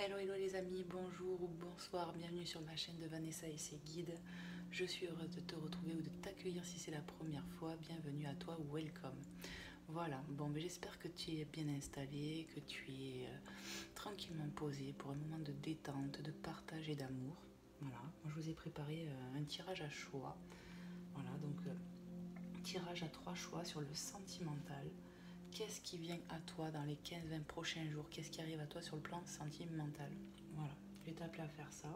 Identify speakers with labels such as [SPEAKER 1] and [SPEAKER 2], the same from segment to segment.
[SPEAKER 1] Hello hello les amis, bonjour ou bonsoir, bienvenue sur ma chaîne de Vanessa et ses guides. Je suis heureuse de te retrouver ou de t'accueillir si c'est la première fois, bienvenue à toi, welcome. Voilà, bon mais j'espère que tu es bien installé, que tu es tranquillement posé pour un moment de détente, de partage et d'amour. Voilà, moi je vous ai préparé un tirage à choix. Voilà, donc tirage à 3 choix sur le sentimental. Qu'est-ce qui vient à toi dans les 15-20 prochains jours? Qu'est-ce qui arrive à toi sur le plan sentimental? Voilà, je vais t'appeler à faire ça.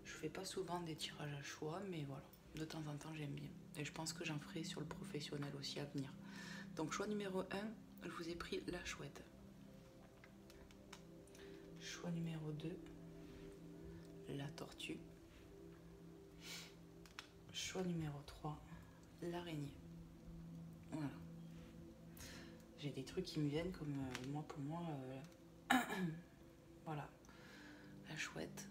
[SPEAKER 1] Je fais pas souvent des tirages à choix, mais voilà, de temps en temps j'aime bien. Et je pense que j'en ferai sur le professionnel aussi à venir. Donc choix numéro 1, je vous ai pris la chouette. Choix numéro 2, la tortue. Choix numéro 3, l'araignée. Voilà. J'ai des trucs qui me viennent comme pour moi, voilà. La chouette,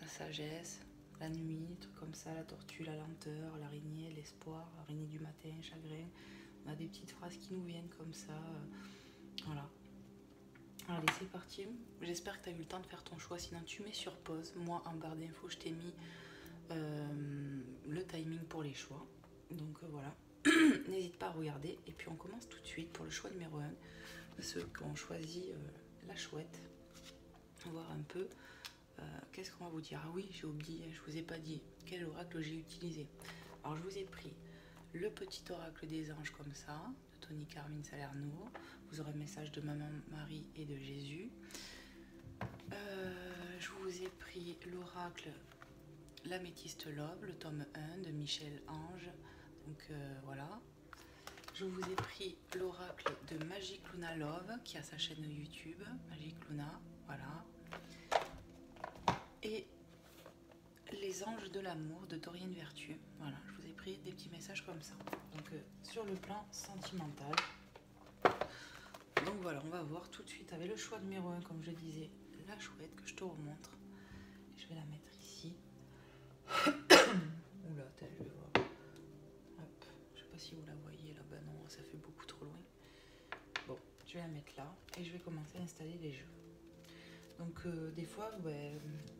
[SPEAKER 1] la sagesse, la nuit, des trucs comme ça, la tortue, la lenteur, l'araignée, l'espoir, l'araignée du matin, chagrin. On a des petites phrases qui nous viennent comme ça. Voilà. Allez, c'est parti. J'espère que tu as eu le temps de faire ton choix. Sinon, tu mets sur pause. Moi, en barre d'infos, je t'ai mis le timing pour les choix. Donc voilà. N'hésite pas à regarder. Et puis, on commence tout de suite pour le choix numéro 1. Ceux qui ont choisi la chouette. On va voir un peu. Qu'est-ce qu'on va vous dire? Ah oui, j'ai oublié, je vous ai pas dit quel oracle j'ai utilisé. Alors je vous ai pris le petit oracle des anges comme ça, de Tony Carmine Salerno. Vous aurez le message de Maman Marie et de Jésus. Je vous ai pris l'oracle L'Améthyste Love, le tome 1 de Michel Ange. Donc voilà. Je vous ai pris l'oracle de Magic Luna Love, qui a sa chaîne YouTube, Magic Luna, voilà. Et les anges de l'amour de Dorian Vertueux. Voilà, je vous ai pris des petits messages comme ça. Donc sur le plan sentimental. Donc voilà, on va voir tout de suite avec le choix numéro 1, comme je disais, la chouette que je te remontre. Je vais la mettre ici. Oula, attends, je vais voir. Hop, je sais pas si vous la voyez là-bas, non, ça fait beaucoup trop loin. Bon, je vais la mettre là et je vais commencer à installer les jeux. Donc des fois,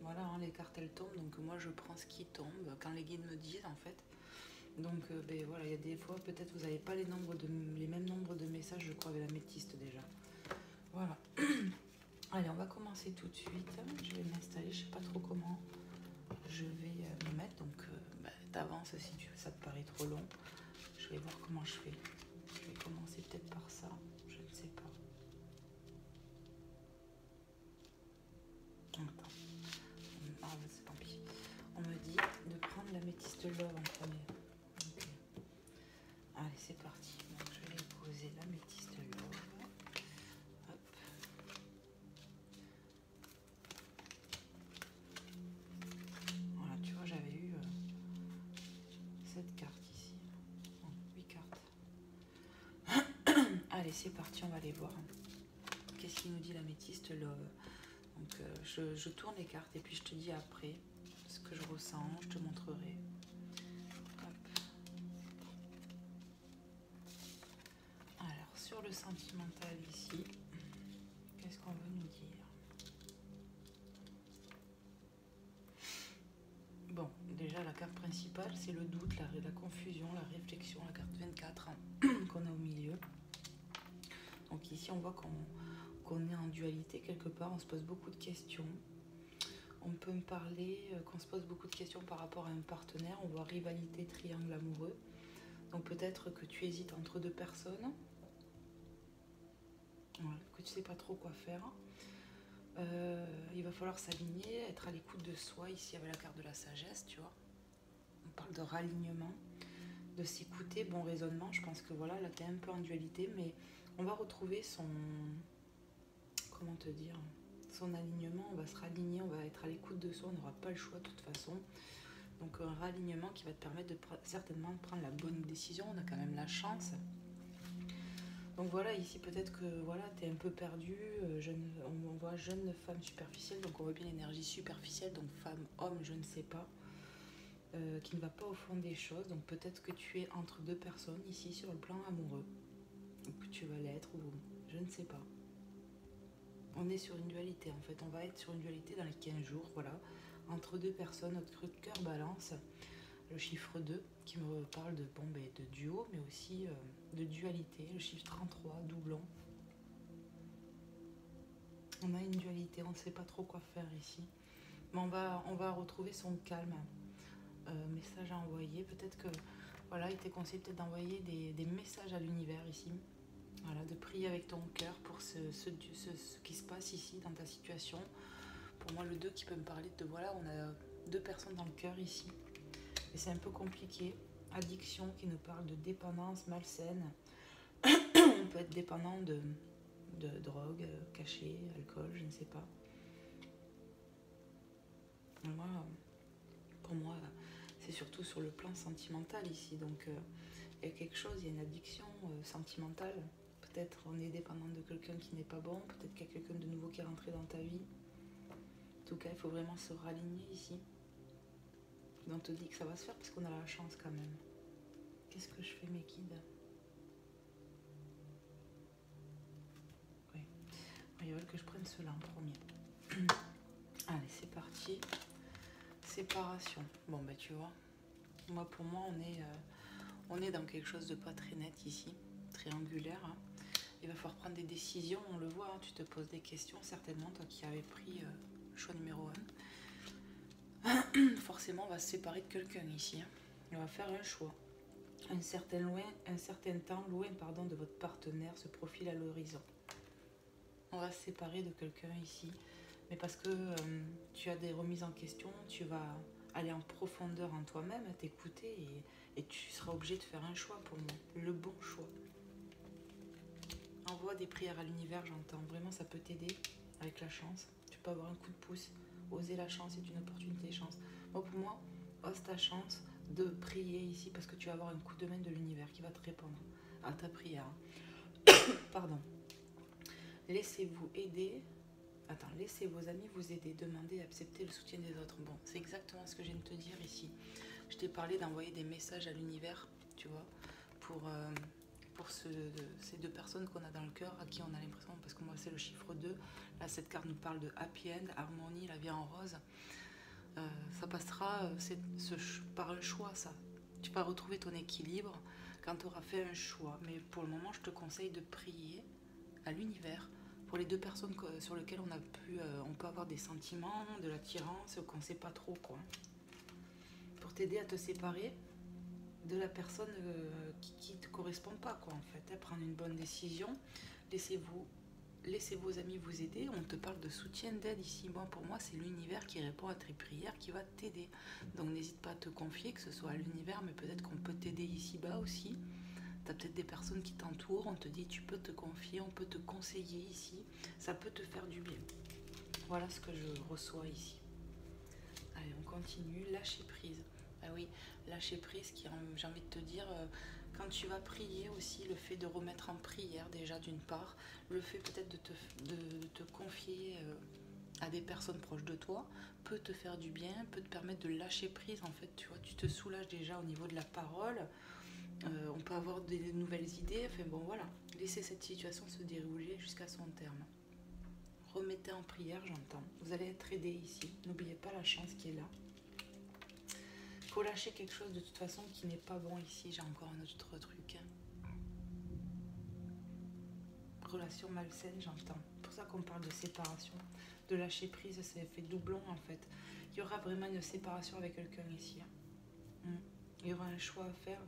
[SPEAKER 1] voilà, hein, les cartes elles tombent, donc moi je prends ce qui tombe quand les guides me disent en fait. Donc voilà, il y a des fois peut-être vous n'avez pas les mêmes nombres de messages, je crois, avec l'améthyste déjà. Voilà. Allez, on va commencer tout de suite. Je vais m'installer, je sais pas trop comment je vais me mettre, donc t'avances si ça te paraît trop long. Je vais voir comment je fais. Je vais commencer peut-être par ça, je ne sais pas. Attends. Ah, c'est tant pis. On me dit de prendre l'améthyste love en premier. Okay. Allez, c'est parti. Donc, je vais poser l'améthyste love. Hop. Voilà, tu vois, j'avais eu cette carte ici. Oh, 8 cartes. Allez, c'est parti, on va aller voir. Qu'est-ce qu'il nous dit l'améthyste love? Donc je tourne les cartes et puis je te dis après ce que je ressens, je te montrerai. Hop. Alors sur le sentimental ici, qu'est-ce qu'on veut nous dire? Bon, déjà la carte principale c'est le doute, la confusion, la réflexion, la carte 24 qu'on a au milieu. Donc ici on voit qu'on est en dualité quelque part, on se pose beaucoup de questions. On peut me parler, qu'on se pose beaucoup de questions par rapport à un partenaire. On voit rivalité, triangle amoureux. Donc peut-être que tu hésites entre deux personnes. Voilà, que tu ne sais pas trop quoi faire. Il va falloir s'aligner, être à l'écoute de soi. Ici, avec la carte de la sagesse, tu vois. On parle de ralignement, de s'écouter, bon raisonnement. Je pense que voilà, là, tu es un peu en dualité, mais on va retrouver son... Comment te dire ? Son alignement, on va se raligner, on va être à l'écoute de soi, on n'aura pas le choix de toute façon. Donc un ralignement qui va te permettre de certainement de prendre la bonne décision, on a quand même la chance. Donc voilà, ici peut-être que voilà, tu es un peu perdu, on voit jeune femme superficielle, donc on voit bien l'énergie superficielle, donc femme, homme, je ne sais pas, qui ne va pas au fond des choses. Donc peut-être que tu es entre deux personnes ici sur le plan amoureux, ou que tu vas l'être, ou je ne sais pas. On est sur une dualité en fait, on va être sur une dualité dans les 15 jours, voilà, entre deux personnes. Notre cœur balance le chiffre 2 qui me parle de, bon, ben, de duo, mais aussi de dualité, le chiffre 33, doublon. On a une dualité, on ne sait pas trop quoi faire ici, mais on va retrouver son calme. Message à envoyer, peut-être que voilà, il t'est conseillé peut-être d'envoyer des messages à l'univers ici. Voilà, de prier avec ton cœur pour ce qui se passe ici dans ta situation. Pour moi, le 2 qui peut me parler de, voilà, on a deux personnes dans le cœur ici. Et c'est un peu compliqué. Addiction qui nous parle de dépendance malsaine. On peut être dépendant de drogue, cachet, alcool, je ne sais pas. Moi, pour moi, c'est surtout sur le plan sentimental ici. Donc, il y a quelque chose, il y a une addiction sentimentale. Peut-être on est dépendant de quelqu'un qui n'est pas bon, peut-être qu'il y a quelqu'un de nouveau qui est rentré dans ta vie. En tout cas, il faut vraiment se raligner ici. On te dit que ça va se faire parce qu'on a la chance quand même. Qu'est-ce que je fais, mes guides? Oui. Ils veulent que je prenne cela en premier. Allez, c'est parti. Séparation. Bon, bah tu vois, moi pour moi, on est dans quelque chose de pas très net ici, triangulaire. Hein. Il va falloir prendre des décisions, on le voit, hein, tu te poses des questions, certainement, toi qui avais pris le choix numéro 1. Forcément, on va se séparer de quelqu'un ici. Hein. On va faire un choix. Un certain temps loin de votre partenaire se profile à l'horizon. On va se séparer de quelqu'un ici, mais parce que tu as des remises en question, tu vas aller en profondeur en toi-même, t'écouter et tu seras obligé de faire un choix pour moi, le bon choix. Envoie des prières à l'univers, j'entends. Vraiment, ça peut t'aider avec la chance. Tu peux avoir un coup de pouce. Oser la chance est une opportunité de chance. Bon, pour moi, ose ta chance de prier ici parce que tu vas avoir un coup de main de l'univers qui va te répondre à ta prière. Pardon. Laissez-vous aider. Attends, laissez vos amis vous aider. Demandez, acceptez le soutien des autres. Bon, c'est exactement ce que je viens de te dire ici. Je t'ai parlé d'envoyer des messages à l'univers, tu vois, pour ces deux personnes qu'on a dans le cœur, à qui on a l'impression, parce que moi c'est le chiffre 2, là cette carte nous parle de happy end, harmonie, la vie en rose. Ça passera par un choix, ça. Tu vas retrouver ton équilibre quand tu auras fait un choix. Mais pour le moment, je te conseille de prier à l'univers pour les deux personnes sur lesquelles on peut avoir des sentiments, de l'attirance, qu'on ne sait pas trop quoi. Pour t'aider à te séparer de la personne qui ne te correspond pas quoi en fait. Prendre une bonne décision. Laissez vos amis vous aider. On te parle de soutien, d'aide ici. Moi, pour moi, c'est l'univers qui répond à tes prières qui va t'aider. Donc n'hésite pas à te confier, que ce soit à l'univers, mais peut-être qu'on peut t'aider ici-bas aussi. Tu as peut-être des personnes qui t'entourent, on te dit tu peux te confier, on peut te conseiller ici. Ça peut te faire du bien. Voilà ce que je reçois ici. Allez, on continue. Lâcher prise. Ah oui, lâcher prise, j'ai envie de te dire, quand tu vas prier aussi, le fait de remettre en prière déjà d'une part, le fait peut-être de te confier à des personnes proches de toi, peut te faire du bien, peut te permettre de lâcher prise en fait, tu vois, tu te soulages déjà au niveau de la parole, on peut avoir des nouvelles idées, enfin bon voilà, laissez cette situation se dérouler jusqu'à son terme. Remettez en prière, j'entends, vous allez être aidé ici, n'oubliez pas la chance qui est là. Il faut lâcher quelque chose de toute façon qui n'est pas bon ici. J'ai encore un autre truc. Relation malsaine, j'entends. C'est pour ça qu'on parle de séparation. De lâcher prise, ça fait doublon en fait. Il y aura vraiment une séparation avec quelqu'un ici. Il y aura un choix à faire.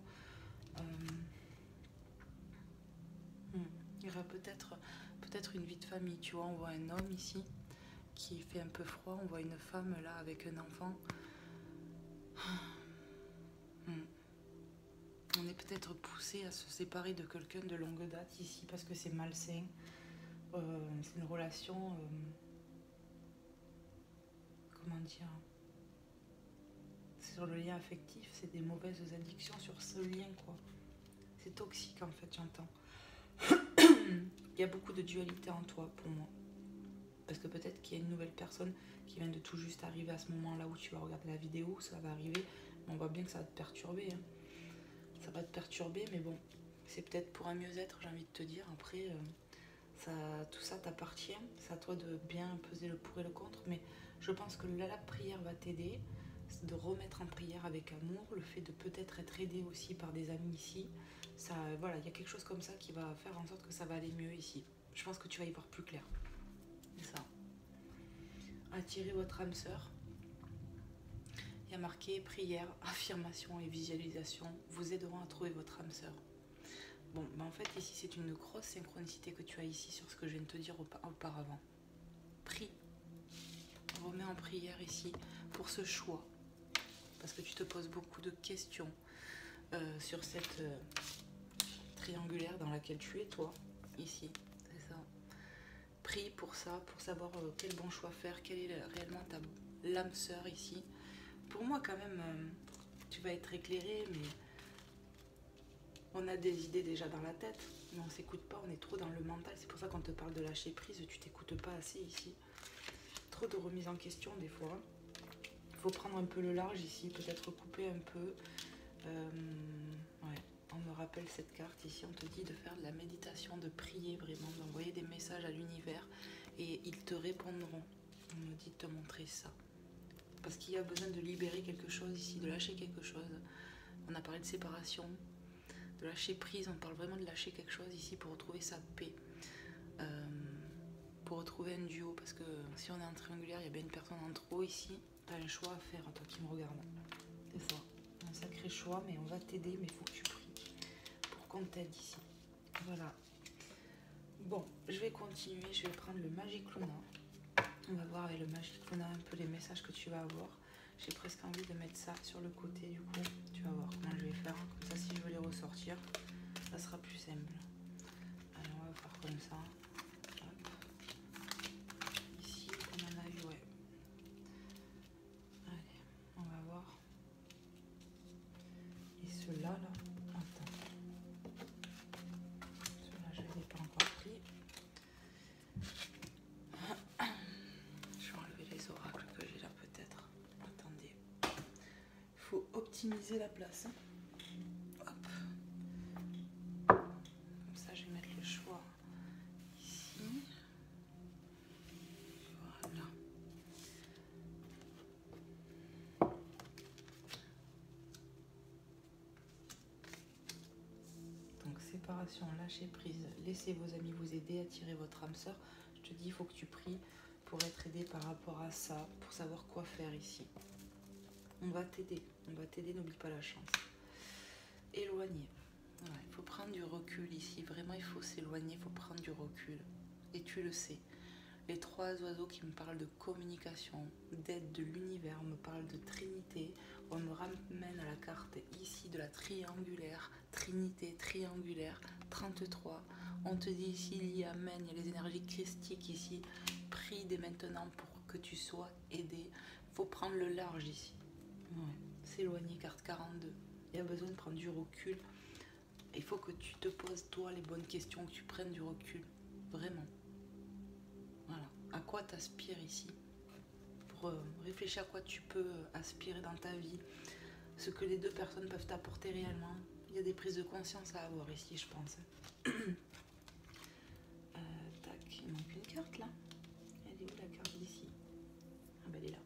[SPEAKER 1] Il y aura peut-être une vie de famille. Tu vois, on voit un homme ici qui fait un peu froid. On voit une femme là avec un enfant. On est peut-être poussé à se séparer de quelqu'un de longue date ici parce que c'est malsain. C'est une relation... comment dire? C'est sur le lien affectif, c'est des mauvaises addictions sur ce lien, quoi. C'est toxique, en fait, j'entends. Il y a beaucoup de dualité en toi, pour moi. Parce que peut-être qu'il y a une nouvelle personne qui vient de tout juste arriver à ce moment-là où tu vas regarder la vidéo, ça va arriver. On voit bien que ça va te perturber, hein. Ça va te perturber, mais bon, c'est peut-être pour un mieux-être, j'ai envie de te dire. Après, Tout ça t'appartient, c'est à toi de bien peser le pour et le contre, mais je pense que la prière va t'aider, de remettre en prière avec amour, le fait de peut-être être aidé aussi par des amis ici, ça, voilà, il y a quelque chose comme ça qui va faire en sorte que ça va aller mieux ici. Je pense que tu vas y voir plus clair. C'est ça. Attirez votre âme sœur. Il y a marqué prière, affirmation et visualisation vous aideront à trouver votre âme sœur. Bon, en fait, ici, c'est une grosse synchronicité que tu as ici sur ce que je viens de te dire auparavant. Prie. Remets en prière ici pour ce choix. Parce que tu te poses beaucoup de questions sur cette triangulaire dans laquelle tu es, toi, ici. C'est ça. Prie pour ça, pour savoir quel bon choix faire, quelle est réellement l'âme sœur ici. Pour moi, quand même, tu vas être éclairé, mais on a des idées déjà dans la tête, mais on ne s'écoute pas, on est trop dans le mental. C'est pour ça qu'on te parle de lâcher prise, tu t'écoutes pas assez ici. Trop de remise en question des fois. Il faut prendre un peu le large ici, peut-être couper un peu. Ouais, on me rappelle cette carte ici, on te dit de faire de la méditation, de prier vraiment, d'envoyer des messages à l'univers et ils te répondront. On me dit de te montrer ça. Parce qu'il y a besoin de libérer quelque chose ici, de lâcher quelque chose. On a parlé de séparation, de lâcher prise, on parle vraiment de lâcher quelque chose ici pour retrouver sa paix. Pour retrouver un duo, parce que si on est en triangulaire, il y a bien une personne en trop ici. Tu as un choix à faire, toi qui me regarde. C'est ça, un sacré choix, mais on va t'aider, mais il faut que tu pries pour qu'on t'aide ici. Voilà. Bon, je vais continuer, je vais prendre le Magic Luna. On va voir avec le Magic Luna un peu les messages que tu vas avoir. J'ai presque envie de mettre ça sur le côté du coup. Tu vas voir comment je vais faire. Comme ça, si je veux les ressortir, ça sera plus simple. Allez, on va faire comme ça. Hop. Ici, on en a eu, ouais. Allez, on va voir. Et ceux-là, là, attends. Ceux-là, je ne les ai pas encore pris. Je vais enlever les oracles que j'ai là peut-être. Attendez. Il faut optimiser la place. Hop. Comme ça, je vais mettre le choix ici. Voilà. Donc séparation, lâcher prise, laissez vos amis vous aider, attirer votre âme sœur. Je te dis, il faut que tu pries pour être aidé par rapport à ça, pour savoir quoi faire ici. On va t'aider, n'oublie pas la chance. Éloigner. Il faut prendre du recul ici, vraiment il faut s'éloigner, il faut prendre du recul. Et tu le sais. Les trois oiseaux qui me parlent de communication, d'aide de l'univers, me parlent de Trinité. On me ramène à la carte ici de la triangulaire, Trinité, triangulaire, 33. On te dit ici, il y a Amen, il y a les énergies christiques ici. Prie dès maintenant pour que tu sois aidé. Il faut prendre le large ici. Ouais. S'éloigner, carte 42. Il y a besoin de prendre du recul. Il faut que tu te poses toi les bonnes questions, que tu prennes du recul. Vraiment. Voilà. À quoi t'aspires ici? Pour réfléchir à quoi tu peux aspirer dans ta vie. Ce que les deux personnes peuvent t'apporter réellement. Il y a des prises de conscience à avoir ici, je pense. Tac, il manque une carte là. Elle est où la carte d'ici? Ah ben elle est là.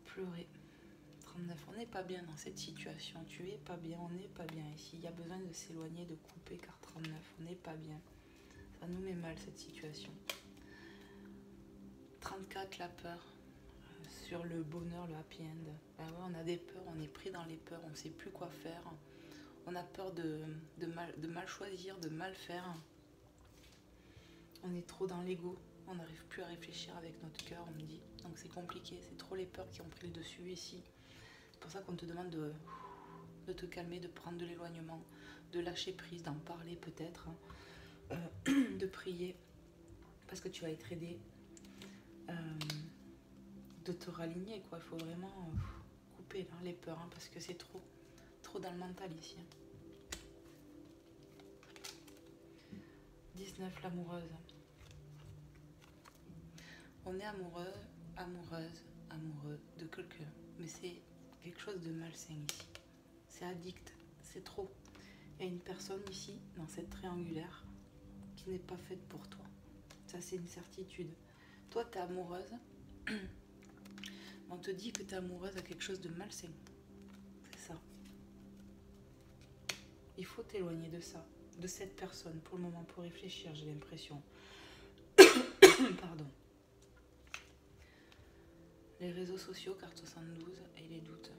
[SPEAKER 1] Pleurer. 39. On n'est pas bien dans cette situation. Tu es pas bien, on n'est pas bien ici. Il y a besoin de s'éloigner, de couper, carte 39. On n'est pas bien. Ça nous met mal cette situation. 34, la peur. Sur le bonheur, le happy end. Ben ouais, on a des peurs, on est pris dans les peurs, on ne sait plus quoi faire. On a peur de mal choisir, de mal faire. On est trop dans l'ego. On n'arrive plus à réfléchir avec notre cœur, on me dit. Donc c'est compliqué, c'est trop les peurs qui ont pris le dessus ici. C'est pour ça qu'on te demande de te calmer, de prendre de l'éloignement, de lâcher prise, d'en parler peut-être, de prier, parce que tu vas être aidé, de te raligner, quoi. Il faut vraiment couper là, les peurs, hein, parce que c'est trop dans le mental ici. 19, l'amoureuse. On est amoureux, amoureux de quelqu'un, mais c'est quelque chose de malsain ici. C'est addict, c'est trop. Il y a une personne ici, dans cette triangulaire, qui n'est pas faite pour toi. Ça, c'est une certitude. Toi, tu es amoureuse. On te dit que tu es amoureuse à quelque chose de malsain. C'est ça. Il faut t'éloigner de ça, de cette personne, pour le moment, pour réfléchir, j'ai l'impression. Pardon. Les réseaux sociaux, carte 72, et les doutes.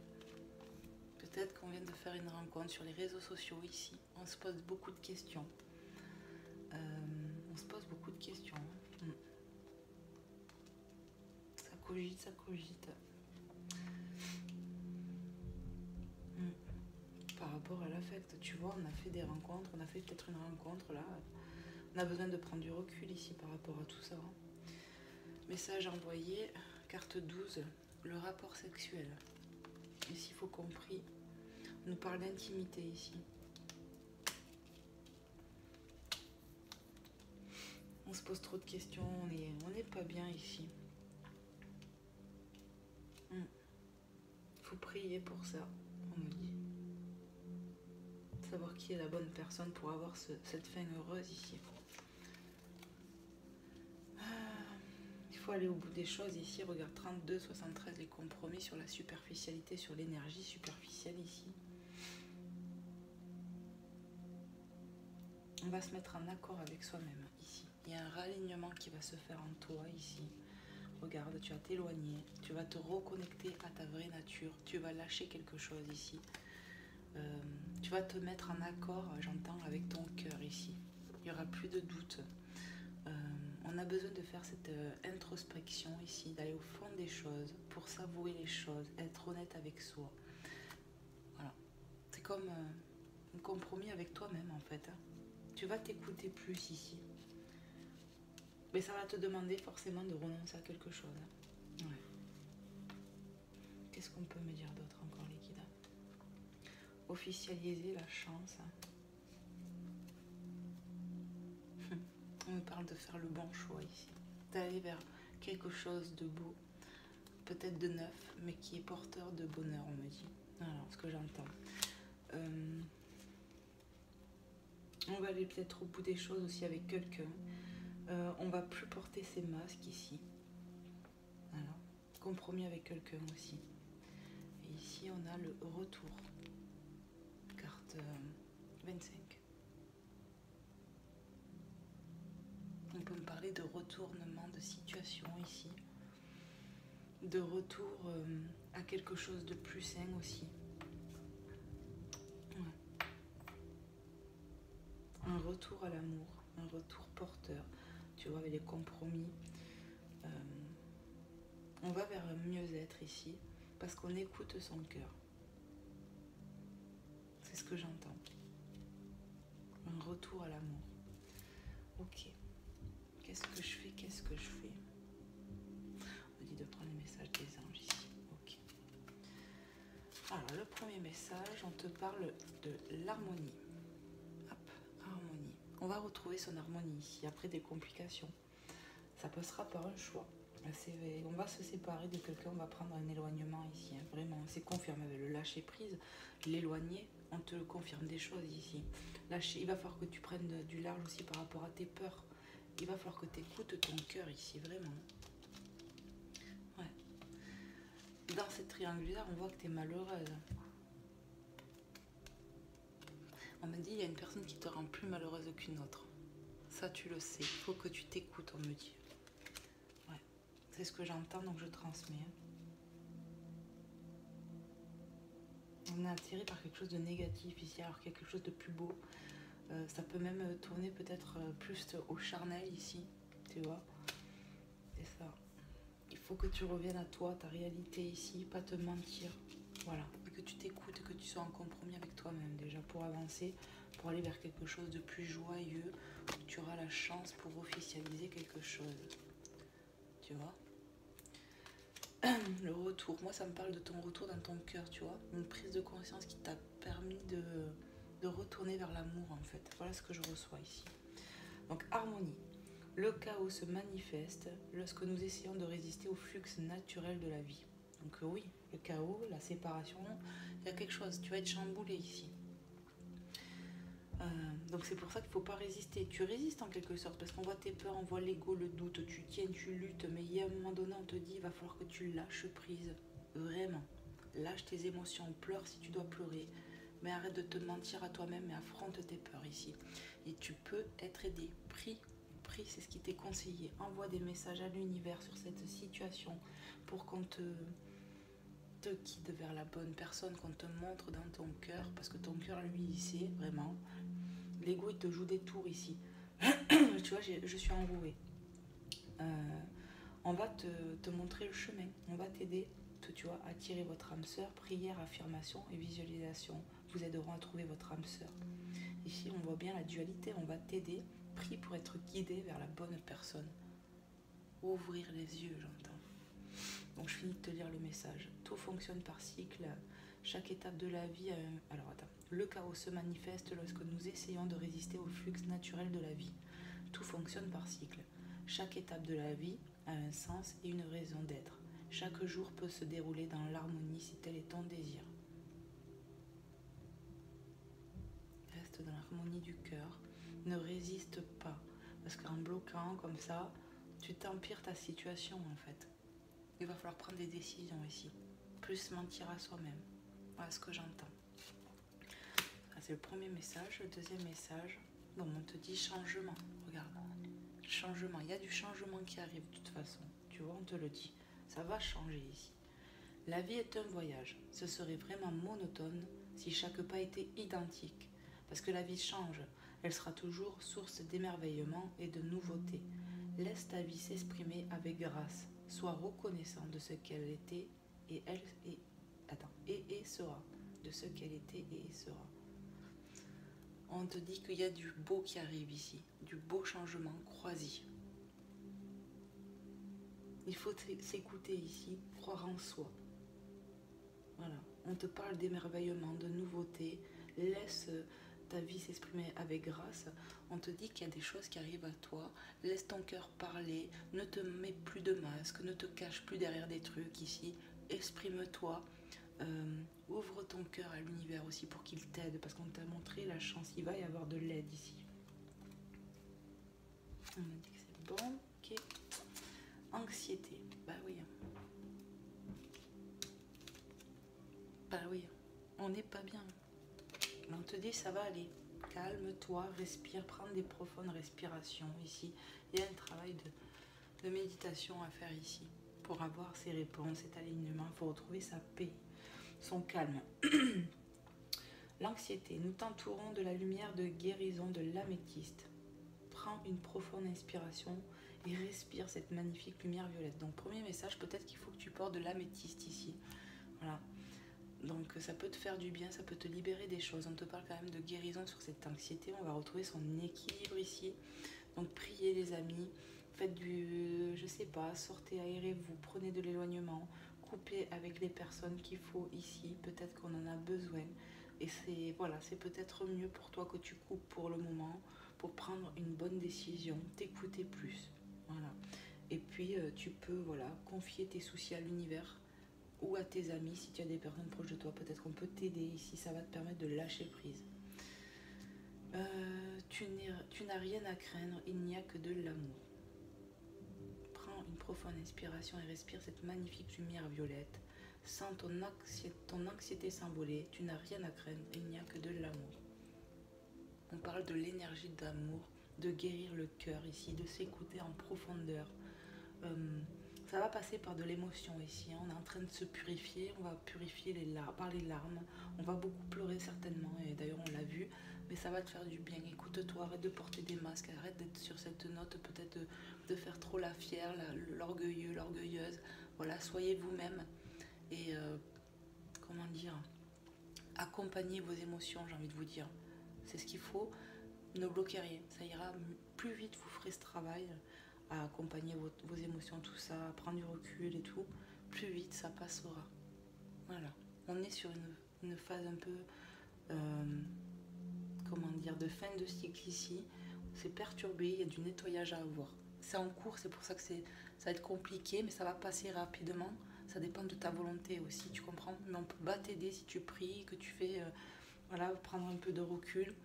[SPEAKER 1] Peut-être qu'on vient de faire une rencontre sur les réseaux sociaux ici. On se pose beaucoup de questions. On se pose beaucoup de questions. Ça cogite, ça cogite. Par rapport à l'affect, tu vois, on a fait des rencontres, on a fait peut-être une rencontre là. On a besoin de prendre du recul ici par rapport à tout ça. Message envoyé, carte 12, le rapport sexuel. Ici, il faut compris. On nous parle d'intimité ici. On se pose trop de questions, on n'est pas bien ici. Faut prier pour ça, on nous dit. Savoir qui est la bonne personne pour avoir cette fin heureuse ici. Il faut aller au bout des choses ici. Regarde 32, 73, les compromis sur la superficialité, sur l'énergie superficielle ici. On va se mettre en accord avec soi-même ici. Il y a un ralignement qui va se faire en toi ici. Regarde, tu vas t'éloigner, tu vas te reconnecter à ta vraie nature, tu vas lâcher quelque chose ici. Tu vas te mettre en accord, j'entends, avec ton cœur ici. Il n'y aura plus de doute. On a besoin de faire cette introspection ici, d'aller au fond des choses, pour savourer les choses, être honnête avec soi. Voilà. C'est comme un compromis avec toi-même en fait. Tu vas t'écouter plus ici. Mais ça va te demander forcément de renoncer à quelque chose. Ouais. Qu'est-ce qu'on peut me dire d'autre encore, les guides? Officialiser la chance. On me parle de faire le bon choix ici. D'aller vers quelque chose de beau, peut-être de neuf, mais qui est porteur de bonheur, on me dit. Alors, ce que j'entends. On va aller peut-être au bout des choses aussi avec quelqu'un. On va plus porter ces masques ici. Alors, compromis avec quelqu'un aussi. Et ici, on a le retour. Carte 25. On peut me parler de retournement de situation ici. De retour à quelque chose de plus sain aussi. Ouais. Un retour à l'amour, un retour porteur. Tu vois, avec les compromis. On va vers un mieux-être ici, parce qu'on écoute son cœur. C'est ce que j'entends. Un retour à l'amour. Ok. Qu'est-ce que je fais? Qu'est-ce que je fais? On me dit de prendre les messages des anges ici. Ok. Alors, le premier message, on te parle de l'harmonie. Hop, harmonie. On va retrouver son harmonie ici, après des complications. Ça passera par un choix. On va se séparer de quelqu'un, on va prendre un éloignement ici, hein, vraiment, c'est confirmé avec le lâcher prise, l'éloigner, on te confirme des choses ici. Lâcher, il va falloir que tu prennes du large aussi par rapport à tes peurs, il va falloir que tu écoutes ton cœur ici, vraiment. Ouais. Dans cette triangulaire, on voit que tu es malheureuse. On me dit, il y a une personne qui te rend plus malheureuse qu'une autre. Ça, tu le sais, il faut que tu t'écoutes, on me dit. C'est ce que j'entends, donc je transmets. On est attiré par quelque chose de négatif ici, alors qu'il y a quelque chose de plus beau. Ça peut même tourner peut-être plus au charnel ici, tu vois. C'est ça. Il faut que tu reviennes à toi, ta réalité ici, pas te mentir. Voilà. Et que tu t'écoutes, que tu sois en compromis avec toi-même déjà pour avancer, pour aller vers quelque chose de plus joyeux, où tu auras la chance pour officialiser quelque chose. Tu vois? Le retour, moi ça me parle de ton retour dans ton cœur, tu vois, une prise de conscience qui t'a permis de retourner vers l'amour en fait. Voilà ce que je reçois ici. Donc harmonie, le chaos se manifeste lorsque nous essayons de résister au flux naturel de la vie. Donc oui, le chaos, la séparation, il y a quelque chose, tu vas être chamboulé ici. Donc c'est pour ça qu'il ne faut pas résister. Tu résistes en quelque sorte, parce qu'on voit tes peurs, on voit l'ego, le doute, tu tiens, tu luttes, mais il y a un moment donné, on te dit, il va falloir que tu lâches prise, vraiment. Lâche tes émotions, pleure si tu dois pleurer, mais arrête de te mentir à toi-même et affronte tes peurs ici. Et tu peux être aidé. Prie, c'est ce qui t'est conseillé. Envoie des messages à l'univers sur cette situation pour qu'on te guide vers la bonne personne, qu'on te montre dans ton cœur, parce que ton cœur, lui, il sait vraiment. L'ego, il te joue des tours ici. Tu vois, je suis enrouée. On va te montrer le chemin. On va t'aider, tu vois, à attirer votre âme sœur. Prière, affirmation et visualisation vous aideront à trouver votre âme sœur. Ici, on voit bien la dualité. On va t'aider. Prie pour être guidé vers la bonne personne. Ouvrir les yeux, j'entends. Donc, je finis de te lire le message. Tout fonctionne par cycle. Chaque étape de la vie... Alors, attends. Le chaos se manifeste lorsque nous essayons de résister au flux naturel de la vie. Tout fonctionne par cycle. Chaque étape de la vie a un sens et une raison d'être. Chaque jour peut se dérouler dans l'harmonie si tel est ton désir. Reste dans l'harmonie du cœur. Ne résiste pas. Parce qu'en bloquant comme ça, tu t'empires ta situation en fait. Il va falloir prendre des décisions ici. Plus mentir à soi-même. Voilà ce que j'entends. C'est le premier message. Le deuxième message, bon, on te dit changement. Regarde, changement. Il y a du changement qui arrive de toute façon. Tu vois, on te le dit. Ça va changer ici. La vie est un voyage. Ce serait vraiment monotone si chaque pas était identique. Parce que la vie change. Elle sera toujours source d'émerveillement et de nouveautés. Laisse ta vie s'exprimer avec grâce. Sois reconnaissant de ce qu'elle était et elle est. Attends, et sera. De ce qu'elle était et sera. On te dit qu'il y a du beau qui arrive ici, du beau changement, crois-y. Il faut s'écouter ici, croire en soi. Voilà, on te parle d'émerveillement, de nouveauté, laisse ta vie s'exprimer avec grâce. On te dit qu'il y a des choses qui arrivent à toi, laisse ton cœur parler, ne te mets plus de masque, ne te cache plus derrière des trucs ici, exprime-toi. Ouvre ton cœur à l'univers aussi pour qu'il t'aide, parce qu'on t'a montré la chance, il va y avoir de l'aide ici. On a dit que c'est bon, ok. Anxiété, bah oui. Bah oui, on n'est pas bien. Mais on te dit ça va aller. Calme-toi, respire, prends des profondes respirations ici. Il y a un travail de méditation à faire ici pour avoir ces réponses, cet alignement, il faut retrouver sa paix. Son calme. L'anxiété, nous t'entourons de la lumière de guérison de l'améthyste. Prends une profonde inspiration et respire cette magnifique lumière violette. Donc premier message, peut-être qu'il faut que tu portes de l'améthyste ici. Voilà. Donc ça peut te faire du bien, ça peut te libérer des choses. On te parle quand même de guérison sur cette anxiété. On va retrouver son équilibre ici. Donc priez les amis, faites je sais pas, sortez, aérez-vous, prenez de l'éloignement. Couper avec les personnes qu'il faut ici, peut-être qu'on en a besoin et c'est peut-être mieux pour toi que tu coupes pour le moment pour prendre une bonne décision, t'écouter plus, voilà. Et puis tu peux confier tes soucis à l'univers ou à tes amis si tu as des personnes proches de toi, peut-être qu'on peut t'aider ici, ça va te permettre de lâcher prise. Tu n'as rien à craindre, il n'y a que de l'amour. Une profonde inspiration et respire cette magnifique lumière violette. Sens ton anxiété s'envoler, tu n'as rien à craindre, il n'y a que de l'amour. On parle de l'énergie d'amour, de guérir le cœur ici, de s'écouter en profondeur. Ça va passer par de l'émotion ici, on est en train de se purifier, on va purifier par les larmes, on va beaucoup pleurer certainement, et d'ailleurs on l'a vu, mais ça va te faire du bien. Écoute-toi, arrête de porter des masques, arrête d'être sur cette note, peut-être de faire trop la fière, l'orgueilleux, l'orgueilleuse. Voilà, soyez vous-même et comment dire, accompagnez vos émotions, j'ai envie de vous dire. C'est ce qu'il faut, ne bloquez rien, ça ira plus vite, vous ferez ce travail à accompagner vos émotions, tout ça, à prendre du recul et tout, plus vite ça passera. Voilà, on est sur une phase un peu... comment dire, de fin de cycle ici, c'est perturbé, il y a du nettoyage à avoir. C'est en cours, c'est pour ça que ça va être compliqué, mais ça va passer rapidement. Ça dépend de ta volonté aussi, tu comprends? Mais on peut t'aider si tu pries, que tu fais, prendre un peu de recul.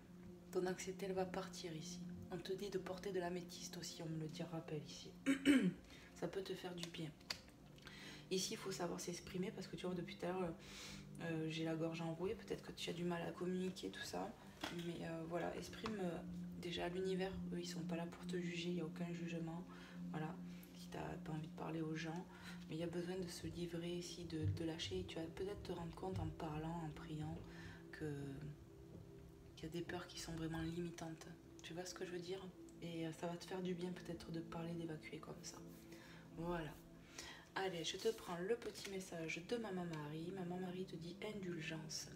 [SPEAKER 1] Ton anxiété, elle va partir ici. On te dit de porter de l'améthyste aussi, on me le dit, rappel ici. Ça peut te faire du bien. Ici, il faut savoir s'exprimer parce que tu vois, depuis tout à l'heure, j'ai la gorge enrouée. Peut-être que tu as du mal à communiquer, tout ça. Mais voilà, exprime déjà à l'univers. Eux, ils sont pas là pour te juger, il n'y a aucun jugement. Voilà, si tu n'as pas envie de parler aux gens. Mais il y a besoin de se livrer ici, de lâcher. Et tu vas peut-être te rendre compte en parlant, en priant, qu'il y a des peurs qui sont vraiment limitantes. Tu vois ce que je veux dire? Et ça va te faire du bien peut-être de parler, d'évacuer comme ça. Voilà. Allez, je te prends le petit message de Maman Marie. Maman Marie te dit indulgence.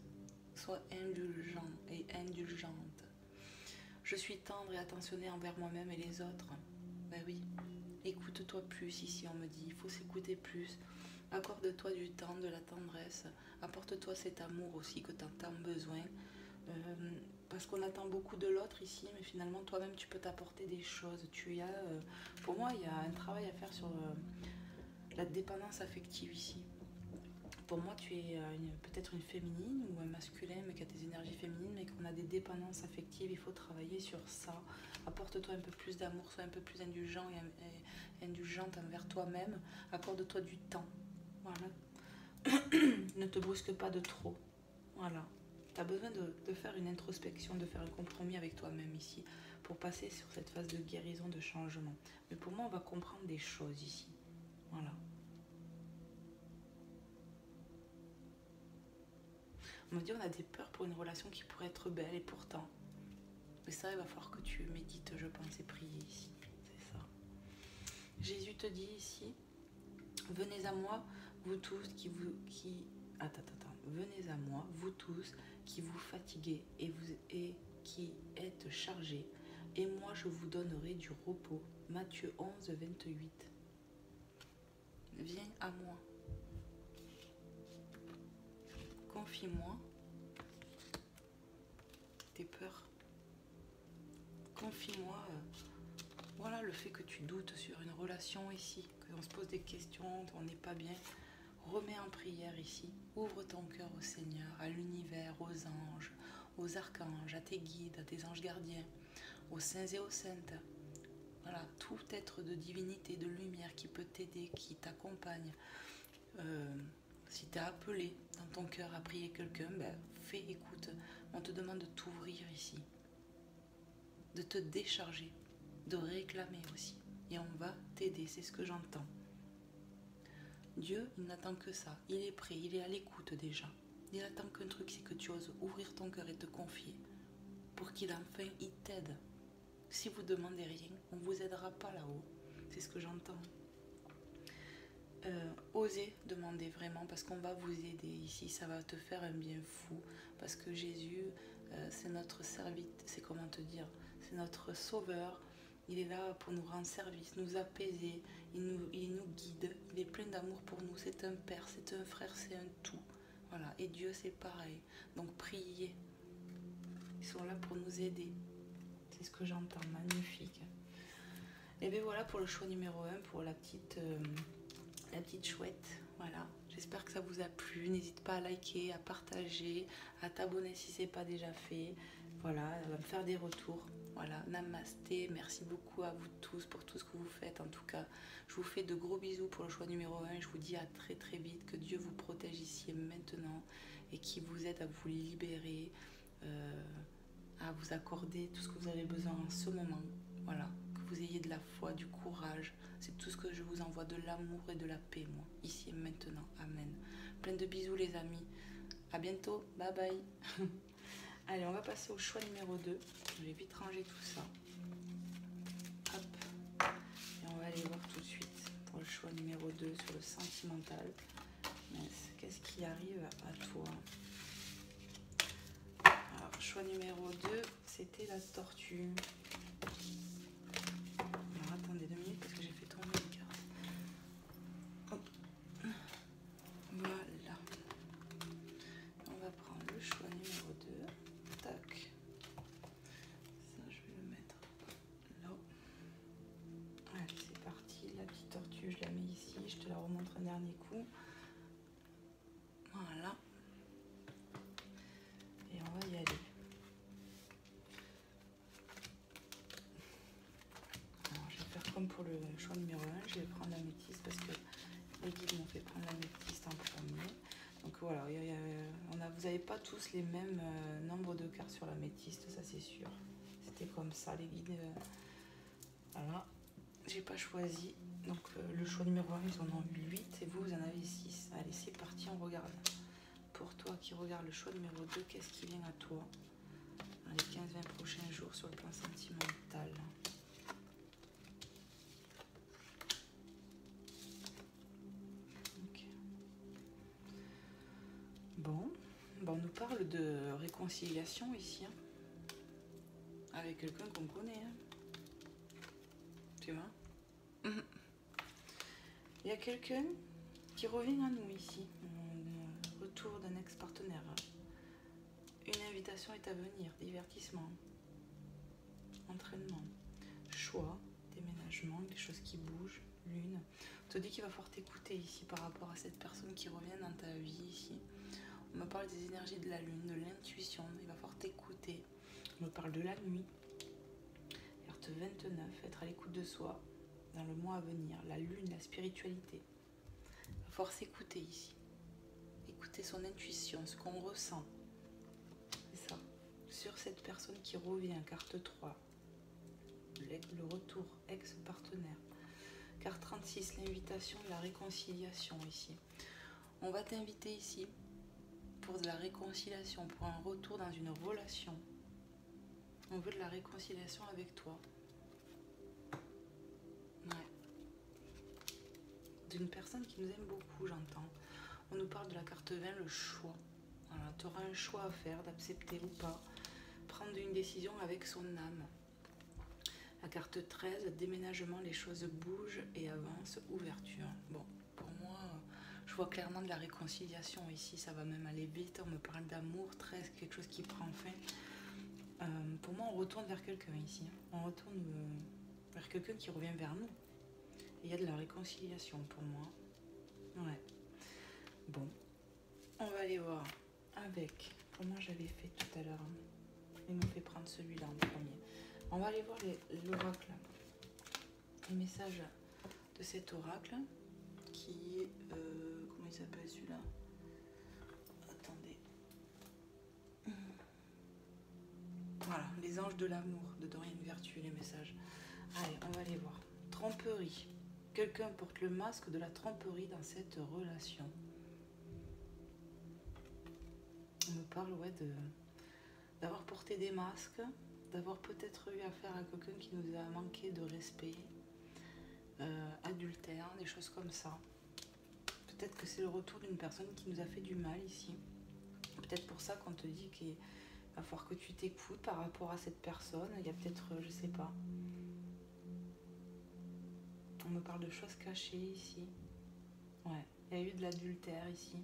[SPEAKER 1] Sois indulgent et indulgente. Je suis tendre et attentionnée envers moi-même et les autres. Ben oui, écoute-toi plus ici, on me dit. Il faut s'écouter plus. Accorde-toi du temps, de la tendresse. Apporte-toi cet amour aussi que tu as tant besoin. Parce qu'on attend beaucoup de l'autre ici, mais finalement, toi-même, tu peux t'apporter des choses. Pour moi, il y a un travail à faire sur la dépendance affective ici. Pour moi, tu es peut-être une féminine ou un masculin, mais qui a des énergies féminines, mais qu'on a des dépendances affectives. Il faut travailler sur ça. Apporte-toi un peu plus d'amour, sois un peu plus indulgent et indulgente envers toi-même. Accorde-toi du temps. Voilà. Ne te brusque pas de trop. Voilà. Tu as besoin de faire une introspection, de faire un compromis avec toi-même ici, pour passer sur cette phase de guérison, de changement. Mais pour moi, on va comprendre des choses ici. Voilà. On me dit on a des peurs pour une relation qui pourrait être belle et pourtant. Mais ça, il va falloir que tu médites, je pense, et prier ici. C'est ça. Jésus te dit ici, venez à moi, vous tous venez à moi, vous tous qui vous fatiguez et qui êtes chargés, et moi je vous donnerai du repos. Matthieu 11, 28. Viens à moi. Confie-moi tes peurs. Confie-moi voilà le fait que tu doutes sur une relation ici, qu'on se pose des questions, on n'est pas bien. Remets en prière ici. Ouvre ton cœur au Seigneur, à l'univers, aux anges, aux archanges, à tes guides, à tes anges gardiens, aux saints et aux saintes. Voilà, tout être de divinité, de lumière qui peut t'aider, qui t'accompagne. Si tu es appelé dans ton cœur à prier quelqu'un, fais écoute. On te demande de t'ouvrir ici, de te décharger, de réclamer aussi. Et on va t'aider, c'est ce que j'entends. Dieu, il n'attend que ça. Il est prêt, il est à l'écoute déjà. Il attend qu'un truc, c'est que tu oses ouvrir ton cœur et te confier. Pour qu'il enfin, il t'aide. Si vous ne demandez rien, on ne vous aidera pas là-haut. C'est ce que j'entends. Osez demander vraiment parce qu'on va vous aider ici. Ça va te faire un bien fou. Parce que Jésus, c'est notre serviteur. C'est comment te dire? C'est notre sauveur. Il est là pour nous rendre service, nous apaiser, il nous guide, il est plein d'amour pour nous, c'est un père, c'est un frère, c'est un tout. Voilà, et Dieu c'est pareil. Donc priez, ils sont là pour nous aider. C'est ce que j'entends, magnifique. Et bien voilà pour le choix numéro 1, pour la petite chouette. Voilà, j'espère que ça vous a plu. N'hésite pas à liker, à partager, à t'abonner si ce n'est pas déjà fait. Voilà, à me faire des retours. Voilà, namasté, merci beaucoup à vous tous pour tout ce que vous faites. En tout cas, je vous fais de gros bisous pour le choix numéro 1. Je vous dis à très très vite, que Dieu vous protège ici et maintenant et qui vous aide à vous libérer, à vous accorder tout ce que vous avez besoin en ce moment. Voilà, que vous ayez de la foi, du courage. C'est tout ce que je vous envoie, de l'amour et de la paix, moi, ici et maintenant. Amen. Plein de bisous les amis. À bientôt. Bye bye. Allez, on va passer au choix numéro 2. Je vais vite ranger tout ça. Hop. Et on va aller voir tout de suite pour le choix numéro 2 sur le sentimental. Qu'est-ce qui arrive à toi? Alors, choix numéro 2, c'était la tortue. Alors, attendez 2 minutes parce que j'ai fait tomber une carte. Hop. Voilà. On va prendre le choix numéro 2. Tac. Ça, je vais le mettre là. Allez, c'est parti. La petite tortue, je la mets ici. Je te la remontre un dernier coup. Voilà. Et on va y aller. vais prendre l'améthyste parce que les guides m'ont fait prendre l'améthyste en premier. Donc voilà, vous n'avez pas tous les mêmes nombres de cartes sur l'améthyste, ça c'est sûr. C'était comme ça, les guides. Voilà, j'ai pas choisi. Donc le choix numéro 1, ils en ont eu 8 et vous en avez 6. Allez, c'est parti, on regarde. Pour toi qui regarde le choix numéro 2, qu'est-ce qui vient à toi dans les 15-20 prochains jours sur le plan sentimental? Okay. Bon, on nous parle de réconciliation ici, hein, avec quelqu'un qu'on connaît. Hein. Tu vois? Il y a quelqu'un qui revient à nous ici. Retour d'un ex-partenaire. Une invitation est à venir. Divertissement. Entraînement. Choix. Déménagement. Des choses qui bougent. Lune. On te dit qu'il va falloir t'écouter ici par rapport à cette personne qui revient dans ta vie ici. On me parle des énergies de la lune, de l'intuition. Il va falloir t'écouter. On me parle de la nuit. Carte 29. Être à l'écoute de soi dans le mois à venir. La lune, la spiritualité. Il va falloir s'écouter ici. Écouter son intuition, ce qu'on ressent. C'est ça. Sur cette personne qui revient, carte 3. Le retour, ex-partenaire. Carte 36, l'invitation, la réconciliation ici. On va t'inviter ici pour de la réconciliation, pour un retour dans une relation. On veut de la réconciliation avec toi. Ouais. D'une personne qui nous aime beaucoup, j'entends. On nous parle de la carte 20, le choix. Voilà, tu auras un choix à faire, d'accepter ou pas. Prendre une décision avec son âme. La carte 13, déménagement, les choses bougent et avancent, ouverture. Bon, pour moi, je vois clairement de la réconciliation ici, ça va même aller vite. On me parle d'amour, 13, quelque chose qui prend fin. Pour moi, on retourne vers quelqu'un ici. On retourne vers quelqu'un qui revient vers nous. Et il y a de la réconciliation pour moi. Ouais. Bon, on va aller voir avec comment j'avais fait tout à l'heure. Ils m'ont fait prendre celui-là en premier. On va aller voir l'oracle, les messages de cet oracle qui est, comment il s'appelle celui-là? Attendez. Voilà, les anges de l'amour de Dorian Virtue, les messages. Allez, on va aller voir. Tromperie. Quelqu'un porte le masque de la tromperie dans cette relation. On me parle d'avoir porté des masques, d'avoir peut-être eu affaire à quelqu'un qui nous a manqué de respect, adultère, des choses comme ça. Peut-être que c'est le retour d'une personne qui nous a fait du mal ici. Peut-être pour ça qu'on te dit qu'il va falloir que tu t'écoutes par rapport à cette personne. Il y a peut-être, je sais pas. On me parle de choses cachées ici. Ouais, il y a eu de l'adultère ici.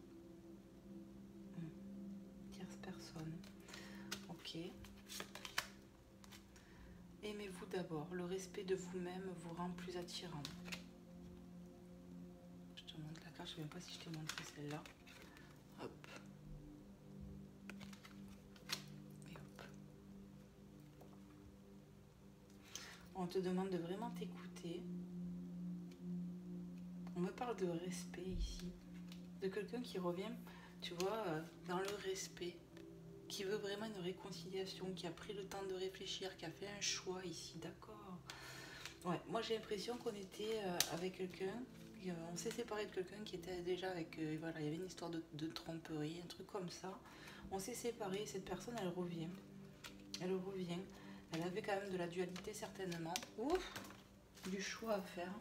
[SPEAKER 1] Tierce personne. Ok. Aimez-vous d'abord. Le respect de vous-même vous rend plus attirant. Je te montre la carte. Je ne sais même pas si je t'ai montré celle-là. Hop. Et hop. On te demande de vraiment t'écouter. On me parle de respect ici. De quelqu'un qui revient, tu vois, dans le respect. Qui veut vraiment une réconciliation, qui a pris le temps de réfléchir, qui a fait un choix ici, d'accord. Ouais, moi j'ai l'impression qu'on était avec quelqu'un, on s'est séparé de quelqu'un qui était déjà avec, voilà, il y avait une histoire de tromperie, un truc comme ça. On s'est séparé, cette personne elle revient, elle avait quand même de la dualité certainement, ouf, du choix à faire.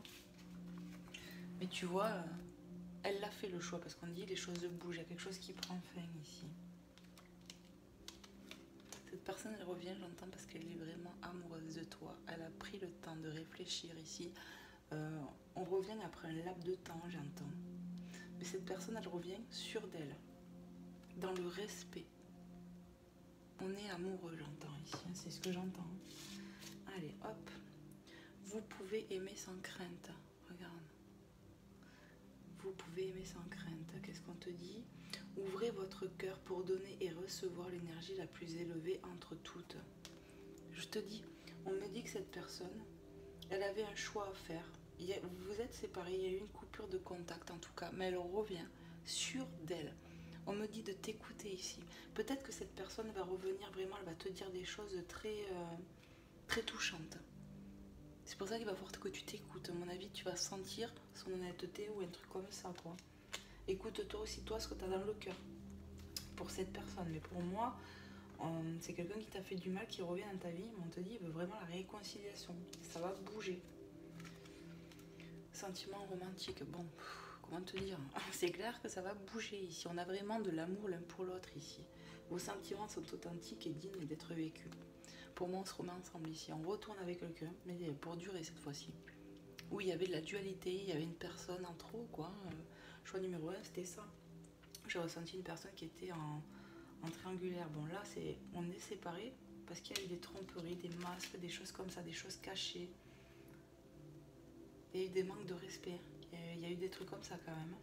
[SPEAKER 1] Mais tu vois, elle l'a fait le choix parce qu'on dit les choses bougent, il y a quelque chose qui prend fin ici. Cette personne, elle revient, j'entends, parce qu'elle est vraiment amoureuse de toi. Elle a pris le temps de réfléchir ici. On revient après un laps de temps, j'entends. Mais cette personne, elle revient sûre d'elle, dans le respect. On est amoureux, j'entends ici, hein, c'est ce que j'entends. Allez, hop. Vous pouvez aimer sans crainte. Regarde. Vous pouvez aimer sans crainte. Qu'est-ce qu'on te dit ? Ouvrez votre cœur pour donner et recevoir l'énergie la plus élevée entre toutes. Je te dis, on me dit que cette personne, elle avait un choix à faire. Vous êtes séparés, il y a eu une coupure de contact en tout cas, mais elle revient sûre d'elle. On me dit de t'écouter ici. Peut-être que cette personne va revenir vraiment, elle va te dire des choses très touchantes. C'est pour ça qu'il va falloir que tu t'écoutes. À mon avis, tu vas sentir son honnêteté ou un truc comme ça, quoi. Écoute-toi aussi, toi, ce que tu as dans le cœur pour cette personne. Mais pour moi, c'est quelqu'un qui t'a fait du mal, qui revient dans ta vie. Mais on te dit, il veut vraiment la réconciliation. Ça va bouger. Sentiment romantique. Bon, comment te dire? C'est clair que ça va bouger ici. On a vraiment de l'amour l'un pour l'autre ici. Vos sentiments sont authentiques et dignes d'être vécus. Pour moi, on se remet ensemble ici. On retourne avec quelqu'un, mais pour durer cette fois-ci. Oui, il y avait de la dualité, il y avait une personne en trop, quoi. Choix numéro 1, c'était ça. J'ai ressenti une personne qui était en triangulaire. Bon, là, on est séparés parce qu'il y a eu des tromperies, des masques, des choses comme ça, des choses cachées. Il y a eu des manques de respect. Il y a eu des trucs comme ça, quand même.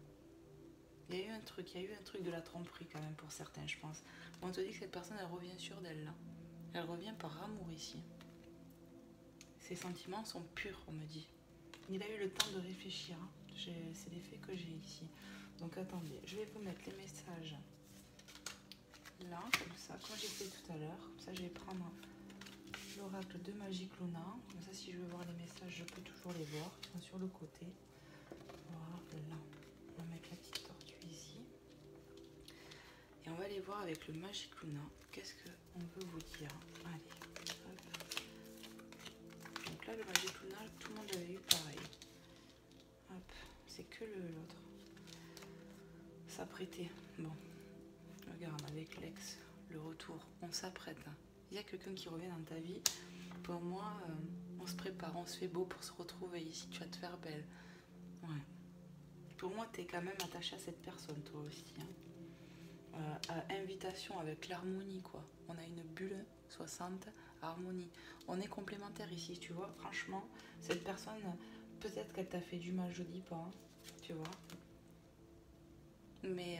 [SPEAKER 1] Il y a eu un truc de la tromperie, quand même, pour certains, je pense. On te dit que cette personne, elle revient sûre d'elle, là. Elle revient par amour, ici. Ses sentiments sont purs, on me dit. Il a eu le temps de réfléchir. Hein. C'est l'effet que j'ai ici. Donc attendez, je vais vous mettre les messages là, comme ça, comme j'ai fait tout à l'heure. Comme ça, je vais prendre l'oracle de Magic Luna. Comme ça, si je veux voir les messages, je peux toujours les voir. Ils sont sur le côté. Voilà. On va mettre la petite tortue ici. Et on va aller voir avec le Magic Luna. Qu'est-ce qu'on veut vous dire? Allez, hop. Donc là, le Magic Luna, tout le monde avait eu pareil. Hop, c'est que l'autre. S'apprêter. Bon, regarde, avec l'ex, le retour, on s'apprête. Il y a quelqu'un qui revient dans ta vie. Pour moi, on se prépare, on se fait beau pour se retrouver ici. Tu vas te faire belle. Ouais. Pour moi, tu es quand même attaché à cette personne, toi aussi. Hein. Invitation avec l'harmonie, quoi. On a une bulle 60, harmonie. On est complémentaires ici, tu vois. Franchement, cette personne, peut-être qu'elle t'a fait du mal, je dis pas. Hein, tu vois. Mais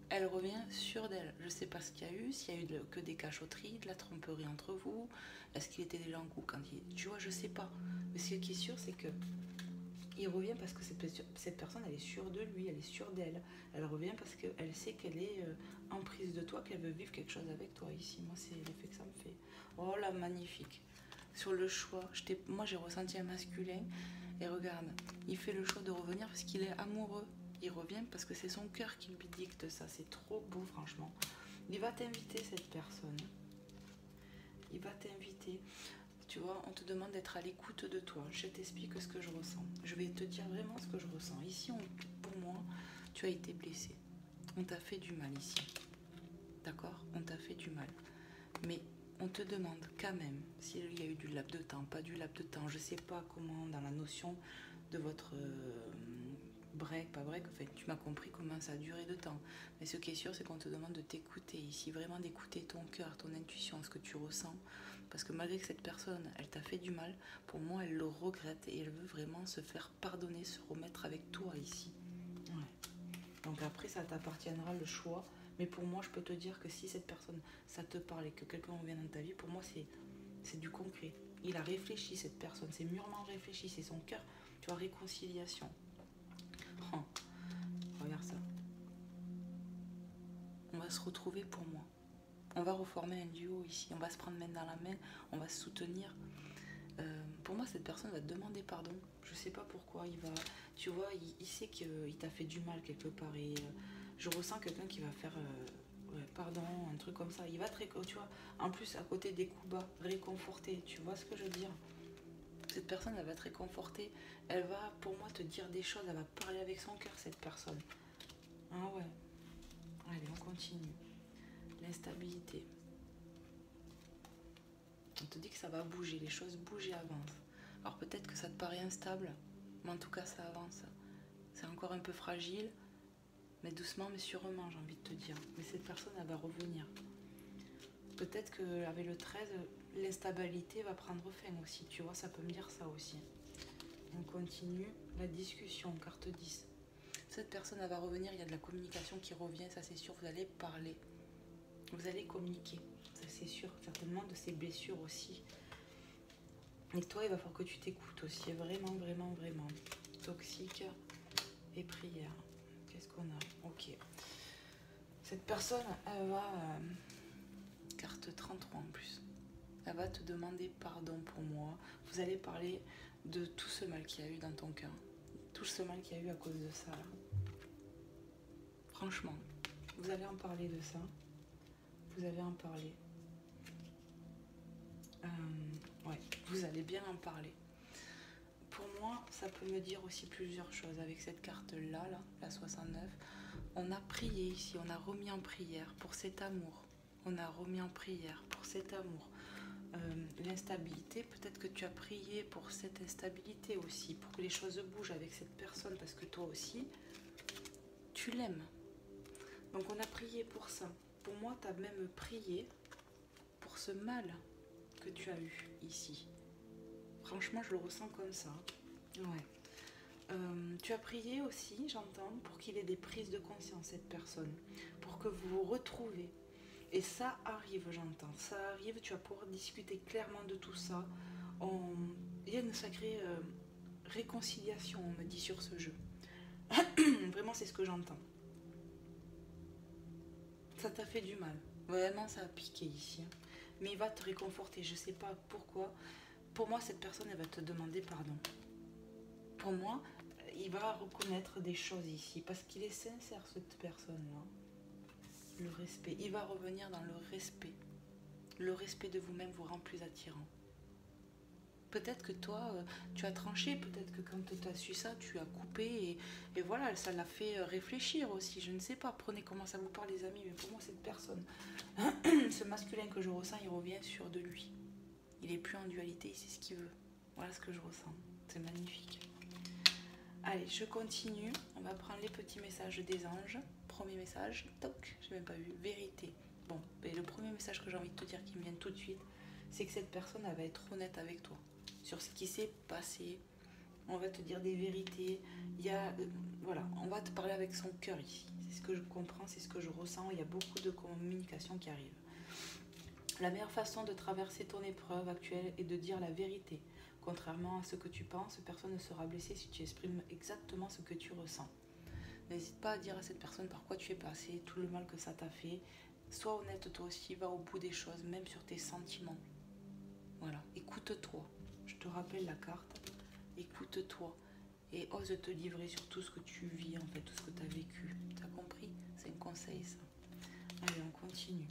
[SPEAKER 1] elle revient sûre d'elle. Je sais pas ce qu'il y a eu, s'il y a eu que des cachotteries, de la tromperie entre vous. Est-ce qu'il était déjà en couple quand il... Tu vois, je sais pas. Mais ce qui est sûr, c'est que il revient parce que cette personne, elle est sûre de lui, elle est sûre d'elle. Elle revient parce qu'elle sait qu'elle est en prise de toi, qu'elle veut vivre quelque chose avec toi ici. Moi, c'est l'effet que ça me fait. Oh là, magnifique. Sur le choix, moi j'ai ressenti un masculin. Et regarde, il fait le choix de revenir parce qu'il est amoureux. Il revient parce que c'est son cœur qui lui dicte ça. C'est trop beau, franchement. Il va t'inviter, cette personne. Il va t'inviter. Tu vois, on te demande d'être à l'écoute de toi. Je t'explique ce que je ressens. Je vais te dire vraiment ce que je ressens. Ici, pour moi, tu as été blessé. On t'a fait du mal ici. D'accord? On t'a fait du mal. Mais on te demande quand même s'il y a eu du laps de temps, pas du laps de temps. Je sais pas comment, dans la notion de votre break, pas break, en fait, tu m'as compris comment ça a duré de temps. Mais ce qui est sûr, c'est qu'on te demande de t'écouter ici, vraiment d'écouter ton cœur, ton intuition, ce que tu ressens. Parce que malgré que cette personne, elle t'a fait du mal, pour moi, elle le regrette et elle veut vraiment se faire pardonner, se remettre avec toi ici. Ouais. Donc après, ça t'appartiendra le choix. Mais pour moi, je peux te dire que si cette personne, ça te parle et que quelqu'un revient dans ta vie, pour moi, c'est du concret. Il a réfléchi, cette personne, c'est mûrement réfléchi, c'est son cœur. Tu vois, réconciliation. Oh, regarde ça. On va se retrouver pour moi. On va reformer un duo ici. On va se prendre main dans la main, on va se soutenir. Pour moi, cette personne va te demander pardon. Je sais pas pourquoi. Tu vois, il sait qu'il t'a fait du mal quelque part. Et je ressens quelqu'un qui va faire pardon, un truc comme ça. Il va tu vois, en plus, à côté des coups bas, réconforter. Tu vois ce que je veux dire? Cette personne, elle va te réconforter. Elle va, pour moi, te dire des choses. Elle va parler avec son cœur, cette personne. Ah ouais. Allez, on continue. L'instabilité. On te dit que ça va bouger, les choses bougent et avancent. Alors peut-être que ça te paraît instable, mais en tout cas ça avance. C'est encore un peu fragile, mais doucement mais sûrement, j'ai envie de te dire. Mais cette personne, elle va revenir. Peut-être qu'avec le 13, l'instabilité va prendre fin aussi. Tu vois, ça peut me dire ça aussi. On continue la discussion, carte 10. Cette personne, elle va revenir, il y a de la communication qui revient, ça c'est sûr, vous allez parler. Vous allez communiquer, ça c'est sûr, certainement de ces blessures aussi. Et toi, il va falloir que tu t'écoutes aussi, vraiment, vraiment, vraiment. Toxique et prière. Qu'est-ce qu'on a? Ok. Cette personne, elle va... carte 33 en plus. Elle va te demander pardon pour moi. Vous allez parler de tout ce mal qu'il y a eu dans ton cœur. Tout ce mal qu'il y a eu à cause de ça, là. Franchement, vous allez en parler de ça. Vous allez en parler. Ouais, vous allez bien en parler. Pour moi, ça peut me dire aussi plusieurs choses. Avec cette carte-là, là, la 69, on a prié ici, on a remis en prière pour cet amour. On a remis en prière pour cet amour. L'instabilité, peut-être que tu as prié pour cette instabilité aussi, pour que les choses bougent avec cette personne, parce que toi aussi, tu l'aimes. Donc on a prié pour ça. Pour moi, tu as même prié pour ce mal que tu as eu ici. Franchement, je le ressens comme ça. Ouais. Tu as prié aussi, j'entends, pour qu'il ait des prises de conscience, cette personne, pour que vous vous retrouvez. Et ça arrive, j'entends, ça arrive, tu vas pouvoir discuter clairement de tout ça. Il y a une sacrée réconciliation, on me dit, sur ce jeu. Vraiment, c'est ce que j'entends. Ça t'a fait du mal. Vraiment, ça a piqué ici. Mais il va te réconforter, je sais pas pourquoi. Pour moi, cette personne, elle va te demander pardon. Pour moi, il va reconnaître des choses ici, parce qu'il est sincère, cette personne-là. Le respect, il va revenir dans le respect. Le respect de vous-même vous rend plus attirant. Peut-être que toi, tu as tranché, peut-être que quand tu as su ça, tu as coupé et voilà, ça l'a fait réfléchir aussi, je ne sais pas. Prenez comment ça vous parle les amis, mais pour moi cette personne, ce masculin que je ressens, il revient sur de lui. Il est plus en dualité, il sait ce qu'il veut. Voilà ce que je ressens, c'est magnifique. Allez, je continue, on va prendre les petits messages des anges. Premier message, toc, j'ai même pas vu, vérité. Bon, et le premier message que j'ai envie de te dire qui me vient tout de suite, c'est que cette personne, elle va être honnête avec toi sur ce qui s'est passé. On va te dire des vérités. Il y a, voilà, on va te parler avec son cœur ici. C'est ce que je comprends, c'est ce que je ressens. Il y a beaucoup de communication qui arrive. La meilleure façon de traverser ton épreuve actuelle est de dire la vérité. Contrairement à ce que tu penses, personne ne sera blessé si tu exprimes exactement ce que tu ressens. N'hésite pas à dire à cette personne par quoi tu es passé, tout le mal que ça t'a fait. Sois honnête toi aussi, va au bout des choses, même sur tes sentiments. Voilà, écoute-toi. Je te rappelle la carte. Écoute-toi et ose te livrer sur tout ce que tu vis, en fait, tout ce que tu as vécu. Tu as compris? C'est un conseil, ça. Allez, on continue.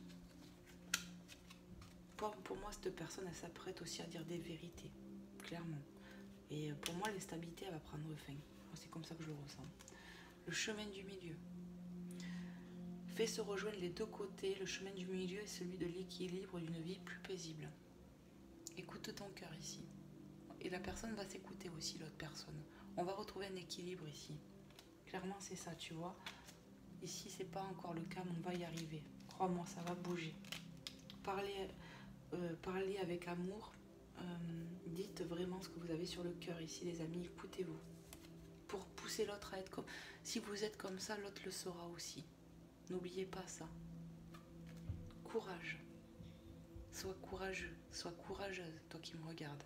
[SPEAKER 1] Pour moi, cette personne, elle s'apprête aussi à dire des vérités, clairement. Et pour moi, l'instabilité, elle va prendre fin. C'est comme ça que je le ressens. Le chemin du milieu. Fais se rejoindre les deux côtés. Le chemin du milieu est celui de l'équilibre d'une vie plus paisible. Écoute ton cœur ici. Et la personne va s'écouter aussi, l'autre personne. On va retrouver un équilibre ici. Clairement, c'est ça, tu vois. Ici, c'est pas encore le cas, mais on va y arriver. Crois-moi, ça va bouger. Parlez avec amour. Dites vraiment ce que vous avez sur le cœur ici, les amis. Écoutez-vous. Pour pousser l'autre à être comme... Si vous êtes comme ça, l'autre le sera aussi. N'oubliez pas ça. Courage. Sois courageux, sois courageuse, toi qui me regardes.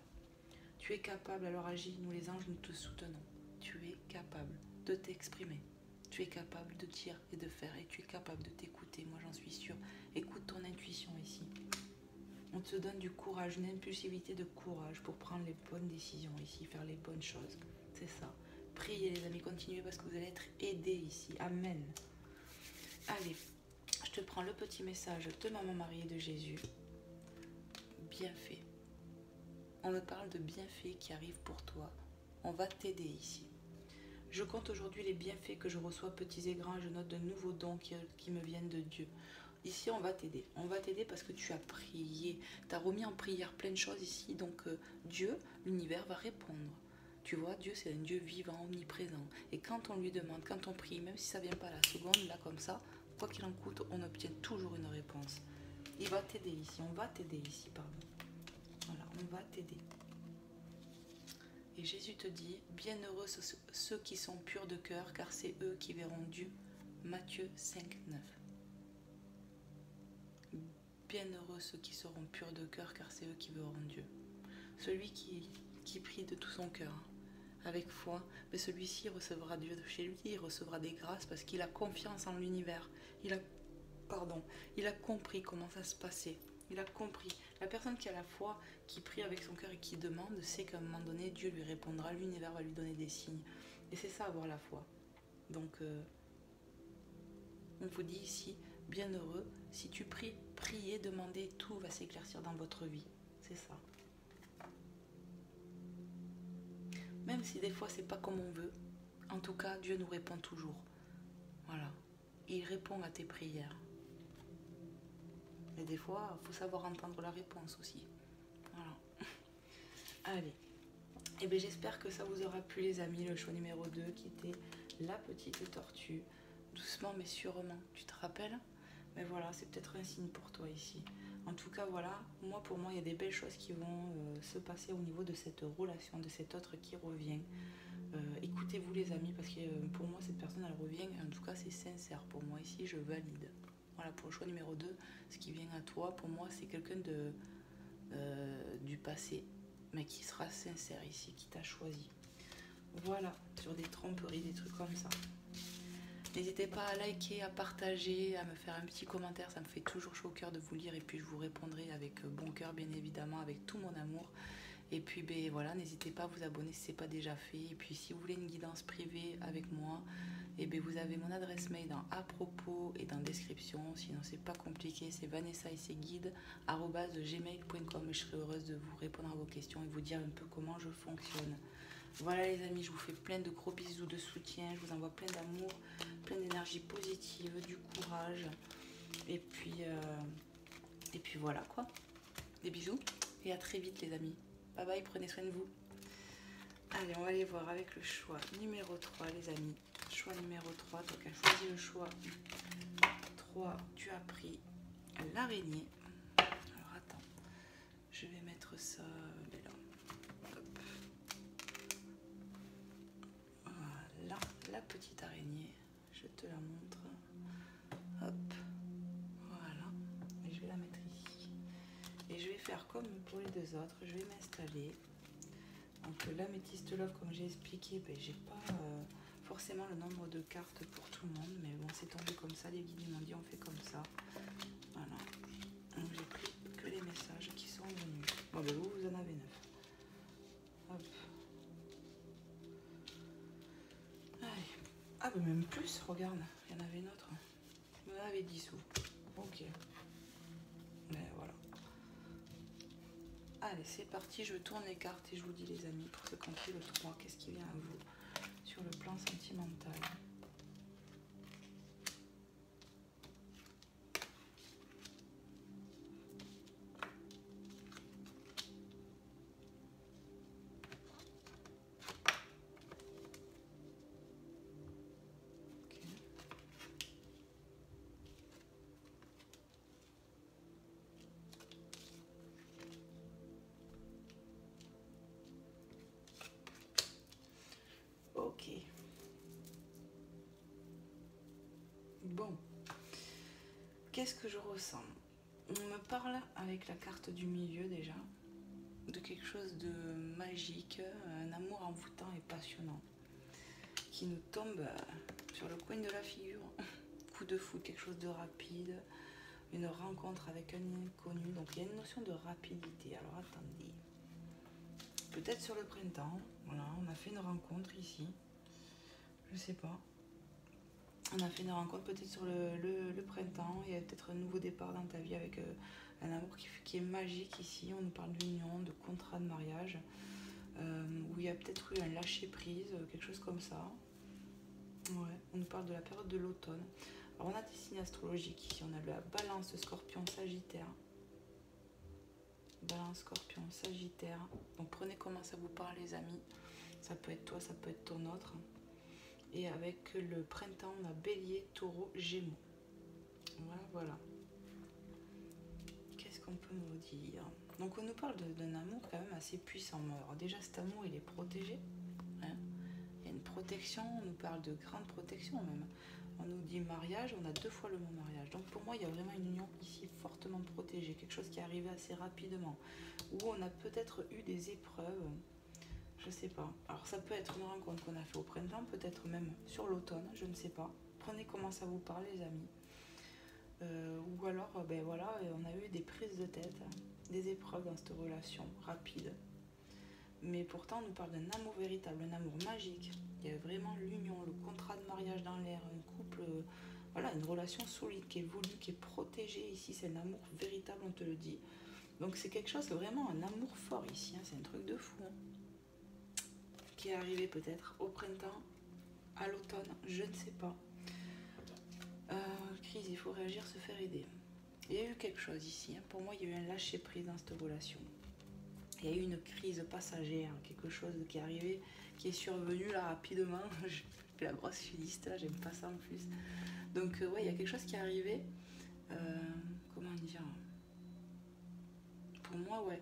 [SPEAKER 1] Tu es capable, alors agis, nous les anges, nous te soutenons. Tu es capable de t'exprimer. Tu es capable de dire et de faire, et tu es capable de t'écouter, moi j'en suis sûre. Écoute ton intuition ici. On te donne du courage, une impulsivité de courage pour prendre les bonnes décisions ici, faire les bonnes choses. C'est ça. Priez les amis, continuez parce que vous allez être aidés ici. Amen. Allez, je te prends le petit message de Maman Marie et de Jésus. Bienfait. On me parle de bienfaits qui arrivent pour toi. On va t'aider ici. Je compte aujourd'hui les bienfaits que je reçois, petits et grands. Je note de nouveaux dons qui me viennent de Dieu. Ici, on va t'aider. On va t'aider parce que tu as prié. Tu as remis en prière plein de choses ici. Donc, Dieu, l'univers, va répondre. Tu vois, Dieu, c'est un Dieu vivant, omniprésent. Et quand on lui demande, quand on prie, même si ça ne vient pas à la seconde, là, comme ça, quoi qu'il en coûte, on obtient toujours une réponse. Il va t'aider ici. On va t'aider ici, pardon. Voilà, on va t'aider. Et Jésus te dit, bienheureux ceux qui sont purs de cœur, car c'est eux qui verront Dieu. Matthieu 5, 9. Bienheureux ceux qui seront purs de cœur, car c'est eux qui verront Dieu. celui qui prie de tout son cœur, avec foi, mais celui-ci recevra Dieu de chez lui, il recevra des grâces parce qu'il a confiance en l'univers. Il a compris comment ça se passait. Il a compris. La personne qui a la foi, qui prie avec son cœur et qui demande, sait qu'à un moment donné, Dieu lui répondra, l'univers va lui donner des signes. Et c'est ça, avoir la foi. Donc, on vous dit ici, bienheureux, si tu pries, priez, demandez, tout va s'éclaircir dans votre vie. C'est ça. Même si des fois, c'est pas comme on veut, en tout cas, Dieu nous répond toujours. Voilà. Il répond à tes prières. Et des fois, il faut savoir entendre la réponse aussi. Voilà. Allez. Et bien j'espère que ça vous aura plu les amis, le choix numéro 2 qui était la petite tortue. Doucement mais sûrement, tu te rappelles? Mais voilà, c'est peut-être un signe pour toi ici. En tout cas voilà, pour moi il y a des belles choses qui vont se passer au niveau de cette relation, de cet autre qui revient. Écoutez-vous les amis, parce que pour moi cette personne elle revient, en tout cas c'est sincère pour moi ici, je valide. Voilà, pour le choix numéro 2, ce qui vient à toi, pour moi c'est quelqu'un du passé, mais qui sera sincère ici, qui t'a choisi. Voilà, sur des tromperies, des trucs comme ça. N'hésitez pas à liker, à partager, à me faire un petit commentaire, ça me fait toujours chaud au cœur de vous lire et puis je vous répondrai avec bon cœur bien évidemment, avec tout mon amour. Et puis ben voilà, n'hésitez pas à vous abonner si ce n'est pas déjà fait. Et puis si vous voulez une guidance privée avec moi, et ben vous avez mon adresse mail dans à propos et dans description. Sinon c'est pas compliqué, c'est vanessa.guide@gmail.com et je serai heureuse de vous répondre à vos questions et vous dire un peu comment je fonctionne. Voilà les amis, je vous fais plein de gros bisous de soutien, je vous envoie plein d'amour, plein d'énergie positive, du courage. Et puis voilà quoi. Des bisous et à très vite les amis. Bye bye, prenez soin de vous. Allez, on va aller voir avec le choix numéro 3 les amis. Choix numéro 3, donc à choisir le choix 3, tu as pris l'araignée. Alors attends, je vais mettre ça là. Hop. Voilà, la petite araignée, je te la montre. Hop, voilà, et je vais la mettre ici. Et je vais faire comme pour les deux autres, je vais m'installer. Donc l'améthyste love, comme j'ai expliqué, ben, j'ai pas forcément le nombre de cartes pour tout le monde, mais bon c'est tombé comme ça, les guides m'ont dit on fait comme ça. Voilà. Donc j'ai pris que les messages qui sont venus. Bon ben vous en avez 9. Hop. Allez. Ah ben même plus, regarde, il y en avait une autre. Il y en avait 10 sous. Ok. Mais voilà. Allez, c'est parti, je tourne les cartes et je vous dis les amis, pour ce compris le 3, qu'est-ce qui vient à vous sur le plan sentimental? Ok. Bon. Qu'est-ce que je ressens? On me parle avec la carte du milieu déjà de quelque chose de magique, un amour envoûtant et passionnant qui nous tombe sur le coin de la figure. Coup de foudre, quelque chose de rapide, une rencontre avec un inconnu. Donc il y a une notion de rapidité. Alors attendez. Peut-être sur le printemps, voilà, on a fait une rencontre ici. Je sais pas. On a fait une rencontre peut-être sur le printemps. Il y a peut-être un nouveau départ dans ta vie avec un amour qui est magique ici. On nous parle d'union, de contrat de mariage. Où il y a peut-être eu un lâcher-prise, quelque chose comme ça. Ouais, on nous parle de la période de l'automne. Alors on a des signes astrologiques ici. On a la balance, scorpion, sagittaire. Balance, scorpion, sagittaire. Donc prenez comment ça vous parle les amis. Ça peut être toi, ça peut être ton autre. Et avec le printemps, on a bélier, taureau, gémeaux. Voilà, voilà. Qu'est-ce qu'on peut nous dire? Donc on nous parle d'un amour quand même assez puissant. Alors déjà cet amour, il est protégé. Hein, il y a une protection, on nous parle de grande protection même. On nous dit mariage, on a 2 fois le mot mariage. Donc pour moi, il y a vraiment une union ici fortement protégée, quelque chose qui est arrivé assez rapidement, où on a peut-être eu des épreuves, je sais pas. Alors ça peut être une rencontre qu'on a fait au printemps, peut-être même sur l'automne, je ne sais pas. Prenez comment ça vous parle les amis. Ou alors, ben voilà, on a eu des prises de tête, des épreuves dans cette relation rapide. Mais pourtant, on nous parle d'un amour véritable, un amour magique. Il y a vraiment l'union, le contrat de mariage dans l'air, un couple, voilà, une relation solide qui est voulue, qui est protégée ici. C'est un amour véritable, on te le dit. Donc c'est quelque chose, vraiment un amour fort ici. Hein, c'est un truc de fou. Hein, qui est arrivé peut-être au printemps, à l'automne, je ne sais pas. Crise, il faut réagir, se faire aider. Il y a eu quelque chose ici. Hein. Pour moi, il y a eu un lâcher-prise dans cette relation. Il y a eu une crise passagère, quelque chose qui est arrivé, qui est survenu là rapidement. Je fais la grosse filiste là, j'aime pas ça en plus. Donc ouais, il y a quelque chose qui est arrivé. Comment dire? Pour moi, ouais.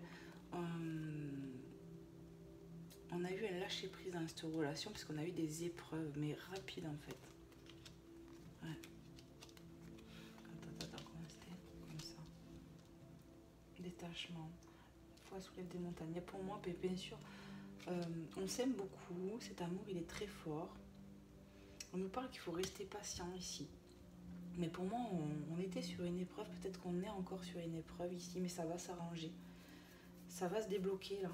[SPEAKER 1] On a eu un lâcher prise dans cette relation parce qu'on a eu des épreuves, mais rapides en fait. Ouais. Attends, comment c'était? Comme ça. Détachement. Fois soulève des montagnes. Et pour moi, bien sûr, on s'aime beaucoup. Cet amour, il est très fort. On nous parle qu'il faut rester patient ici. Mais pour moi, on était sur une épreuve. Peut-être qu'on est encore sur une épreuve ici, mais ça va s'arranger. Ça va se débloquer là.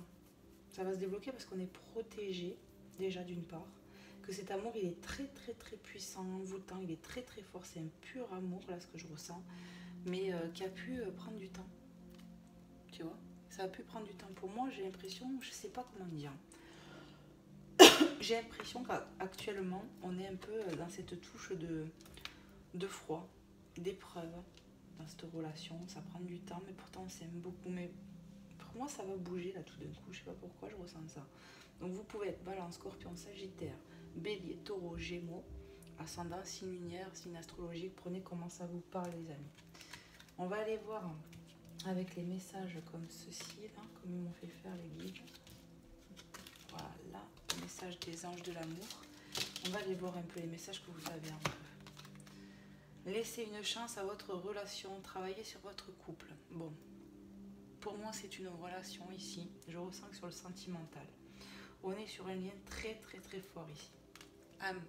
[SPEAKER 1] Ça va se débloquer parce qu'on est protégé, déjà d'une part. Que cet amour, il est très très très puissant, envoûtant. Il est très très fort. C'est un pur amour, là, ce que je ressens. Mais qui a pu prendre du temps. Tu vois? Ça a pu prendre du temps. Pour moi, j'ai l'impression, je sais pas comment dire. J'ai l'impression qu'actuellement, on est un peu dans cette touche de froid, d'épreuve dans cette relation. Ça prend du temps, mais pourtant on s'aime beaucoup. Mais pour moi, ça va bouger là tout d'un coup. Je sais pas pourquoi je ressens ça. Donc vous pouvez être Balance, Scorpion, Sagittaire, Bélier, Taureau, Gémeaux, ascendant, signe lunaire, signe astrologique. Prenez comment ça vous parle, les amis. On va aller voir avec les messages comme ceci, là, comme ils m'ont fait faire les guides. Voilà, le message des anges de l'amour. On va aller voir un peu les messages que vous avez en peu. Laissez une chance à votre relation, travaillez sur votre couple. Bon, pour moi c'est une relation ici, je ressens que sur le sentimental. On est sur un lien très très très fort ici. Âme,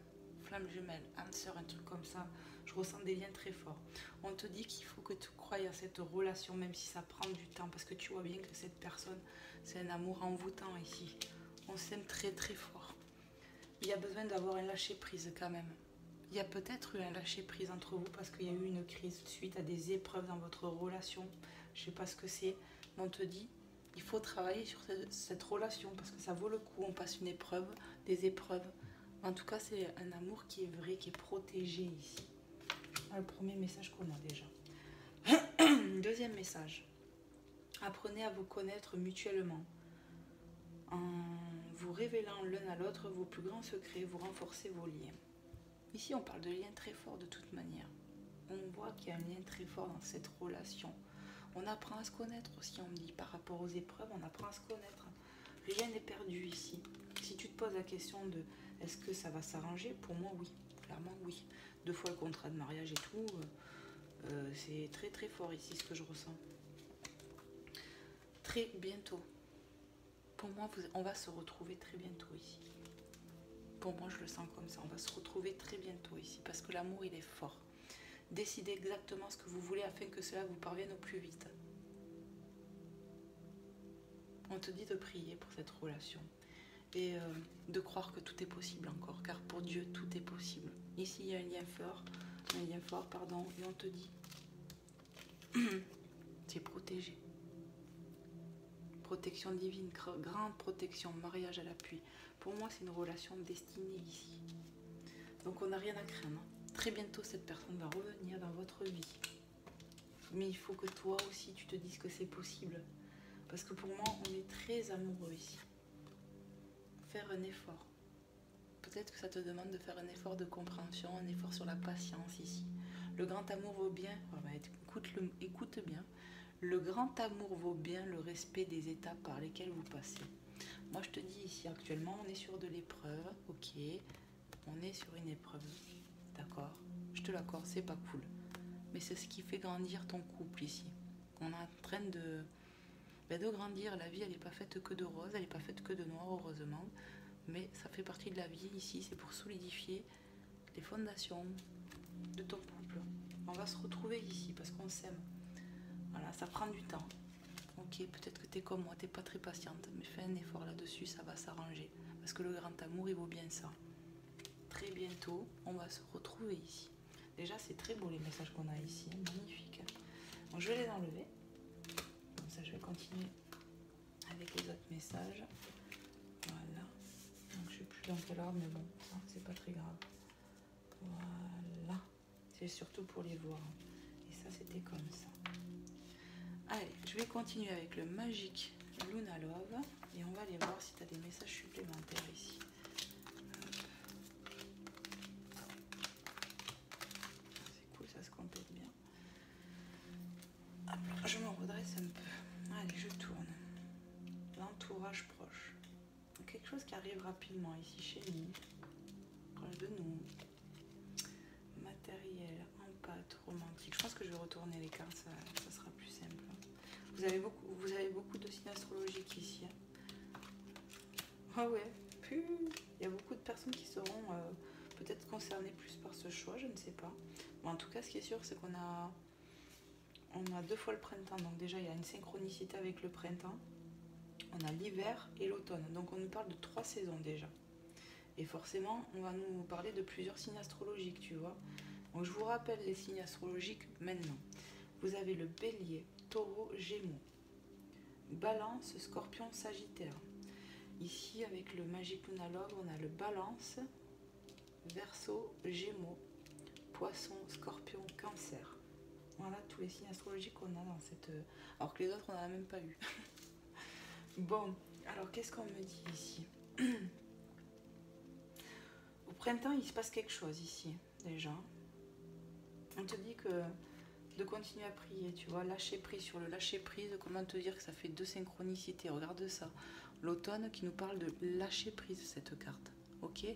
[SPEAKER 1] flamme jumelle, âme sœur, un truc comme ça. Je ressens des liens très forts. On te dit qu'il faut que tu croies à cette relation, même si ça prend du temps, parce que tu vois bien que cette personne, c'est un amour envoûtant ici. On s'aime très très fort. Il y a besoin d'avoir un lâcher prise quand même. Il y a peut-être eu un lâcher prise entre vous parce qu'il y a eu une crise suite à des épreuves dans votre relation. Je ne sais pas ce que c'est, mais on te dit il faut travailler sur cette relation parce que ça vaut le coup. On passe une épreuve, des épreuves. En tout cas, c'est un amour qui est vrai, qui est protégé ici. Le premier message qu'on a déjà. Deuxième message. Apprenez à vous connaître mutuellement. En vous révélant l'un à l'autre vos plus grands secrets, vous renforcez vos liens. Ici, on parle de liens très forts de toute manière. On voit qu'il y a un lien très fort dans cette relation. On apprend à se connaître aussi, on me dit, par rapport aux épreuves, on apprend à se connaître. Rien n'est perdu ici. Si tu te poses la question de est-ce que ça va s'arranger, pour moi, oui. Clairement, oui. 2 fois le contrat de mariage et tout, c'est très très fort ici, ce que je ressens. Très bientôt. Pour moi, on va se retrouver très bientôt ici. Pour moi, je le sens comme ça. On va se retrouver très bientôt ici parce que l'amour, il est fort. Décidez exactement ce que vous voulez afin que cela vous parvienne au plus vite. On te dit de prier pour cette relation et de croire que tout est possible encore, car pour Dieu, tout est possible. Ici, il y a un lien fort, et on te dit, c'est protégé. Protection divine, grande protection, mariage à l'appui. Pour moi, c'est une relation destinée ici. Donc, on n'a rien à craindre. Très bientôt, cette personne va revenir dans votre vie. Mais il faut que toi aussi, tu te dises que c'est possible. Parce que pour moi, on est très amoureux ici. Faire un effort. Peut-être que ça te demande de faire un effort de compréhension, un effort sur la patience ici. Le grand amour vaut bien, écoute bien, le grand amour vaut bien le respect des étapes par lesquelles vous passez. Moi je te dis ici actuellement on est sur de l'épreuve, ok, on est sur une épreuve, d'accord, je te l'accorde, c'est pas cool, mais c'est ce qui fait grandir ton couple ici. On est en train de grandir. La vie elle n'est pas faite que de rose, elle n'est pas faite que de noir heureusement, mais ça fait partie de la vie ici, c'est pour solidifier les fondations de ton couple. On va se retrouver ici parce qu'on s'aime. Voilà, ça prend du temps. Ok, peut-être que tu es comme moi, tu n'es pas très patiente, mais fais un effort là-dessus, ça va s'arranger. Parce que le grand amour, il vaut bien ça. Très bientôt, on va se retrouver ici. Déjà, c'est très beau les messages qu'on a ici, magnifique. Donc, je vais les enlever. Comme ça, je vais continuer avec les autres messages. Voilà. Donc, je ne sais plus dans quel ordre, mais bon, c'est pas très grave. Voilà. C'est surtout pour les voir. Et ça, c'était comme ça. Allez, je vais continuer avec le Magic Luna Love et on va aller voir si tu as des messages supplémentaires ici. C'est cool, ça se complète bien. Hop là, je me redresse un peu. Allez, je tourne. L'entourage proche. Quelque chose qui arrive rapidement ici chez nous. Proche de nous. Matériel, empathe, romantique. Je pense que je vais retourner les cartes, ça sera plus simple. Vous avez beaucoup de signes astrologiques ici. Ah ouais, il y a beaucoup de personnes qui seront peut-être concernées plus par ce choix, je ne sais pas. Bon, en tout cas, ce qui est sûr, c'est qu'on a 2 fois le printemps. Donc déjà, il y a une synchronicité avec le printemps. On a l'hiver et l'automne. Donc on nous parle de 3 saisons déjà. Et forcément, on va nous parler de plusieurs signes astrologiques, tu vois. Donc je vous rappelle les signes astrologiques maintenant. Vous avez le bélier, taureau, gémeaux. Balance, scorpion, sagittaire. Ici, avec le Magic Luna Love, on a le balance, verseau, gémeaux, poisson, scorpion, cancer. Voilà tous les signes astrologiques qu'on a dans cette... Alors que les autres, on n'en a même pas eu. Bon, alors qu'est-ce qu'on me dit ici? Au printemps, il se passe quelque chose ici, déjà. On te dit que de continuer à prier, tu vois, lâcher prise sur le lâcher prise, comment te dire que ça fait 2 synchronicités, regarde ça. L'automne qui nous parle de lâcher prise, cette carte, ok?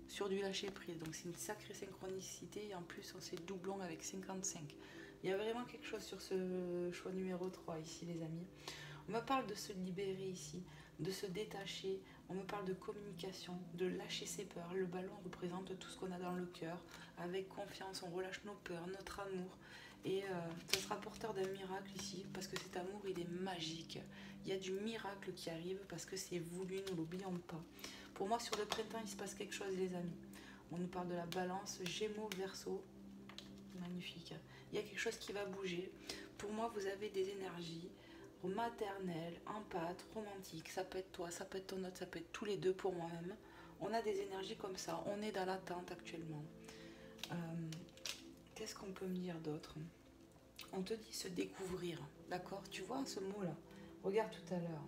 [SPEAKER 1] Sur du lâcher prise, donc c'est une sacrée synchronicité et en plus on s'est doublon avec 55. Il y a vraiment quelque chose sur ce choix numéro 3 ici les amis. On me parle de se libérer ici, de se détacher, on me parle de communication, de lâcher ses peurs. Le ballon représente tout ce qu'on a dans le cœur. Avec confiance, on relâche nos peurs, notre amour. Et ça sera porteur d'un miracle ici, parce que cet amour, il est magique. Il y a du miracle qui arrive, parce que c'est voulu, ne l'oublions pas. Pour moi, sur le printemps, il se passe quelque chose, les amis. On nous parle de la balance, Gémeaux, Verseau. Magnifique. Il y a quelque chose qui va bouger. Pour moi, vous avez des énergies maternelles, empathes, romantiques. Ça peut être toi, ça peut être ton autre, ça peut être tous les deux pour moi-même. On a des énergies comme ça. On est dans l'attente actuellement. Qu'est-ce qu'on peut me dire d'autre? On te dit se découvrir, d'accord? Tu vois ce mot-là? Regarde tout à l'heure.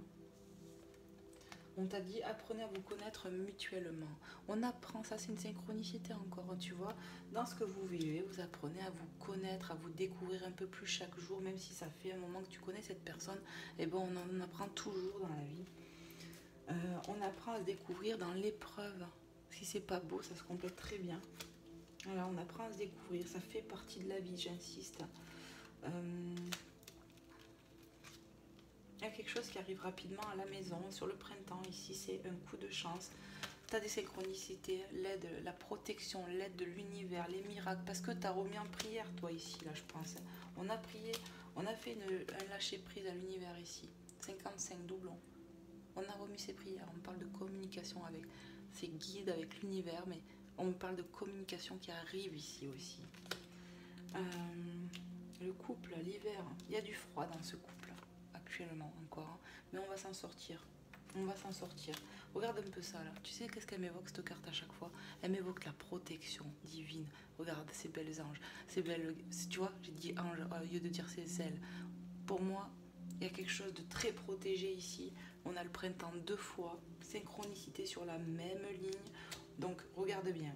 [SPEAKER 1] On t'a dit apprenez à vous connaître mutuellement. On apprend, ça c'est une synchronicité encore, tu vois. Dans ce que vous vivez, vous apprenez à vous connaître, à vous découvrir un peu plus chaque jour, même si ça fait un moment que tu connais cette personne. Et bon, on en apprend toujours dans la vie. On apprend à se découvrir dans l'épreuve. Si c'est pas beau, ça se complète très bien. Voilà, on apprend à se découvrir, ça fait partie de la vie, j'insiste. Il y a quelque chose qui arrive rapidement à la maison, sur le printemps, ici c'est un coup de chance. Tu as des synchronicités, l'aide, la protection, l'aide de l'univers, les miracles, parce que tu as remis en prière toi ici, là je pense. On a prié, on a fait un lâcher prise à l'univers ici, 55 doublons. On a remis ses prières, on parle de communication avec ses guides, avec l'univers, mais on parle de communication qui arrive ici aussi. Le couple, l'hiver, il y a du froid dans ce couple actuellement encore, mais on va s'en sortir. On va s'en sortir. Regarde un peu ça là. Tu sais qu'est-ce qu'elle m'évoque cette carte à chaque fois? Elle m'évoque la protection divine. Regarde ces belles anges, ces belles. Tu vois, j'ai dit ange au lieu de dire ces ailes. Pour moi, il y a quelque chose de très protégé ici. On a le printemps 2 fois, synchronicité sur la même ligne. Donc regarde bien.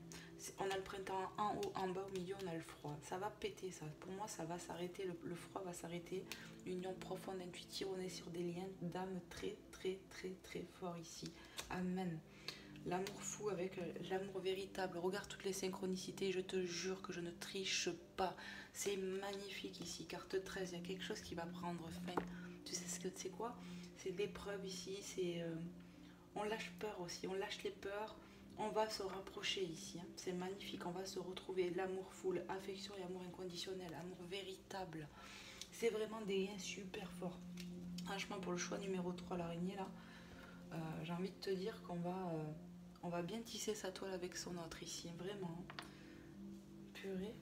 [SPEAKER 1] On a le printemps en haut, en bas, au milieu, on a le froid. Ça va péter, ça. Pour moi, ça va s'arrêter. Le froid va s'arrêter. Union profonde, intuitive. On est sur des liens d'âme très, très, très, très forts ici. Amen. L'amour fou avec l'amour véritable. Regarde toutes les synchronicités. Je te jure que je ne triche pas. C'est magnifique ici. Carte 13. Il y a quelque chose qui va prendre fin. Tu sais ce que c'est quoi? C'est l'épreuve ici. C'est on lâche peur aussi. On lâche les peurs. On va se rapprocher ici, hein. C'est magnifique, on va se retrouver, l'amour fou, affection et amour inconditionnel, amour véritable. C'est vraiment des liens super forts. Franchement, pour le choix numéro 3, l'araignée, là, j'ai envie de te dire qu'on va, on va bien tisser sa toile avec son autre ici, vraiment. Purée,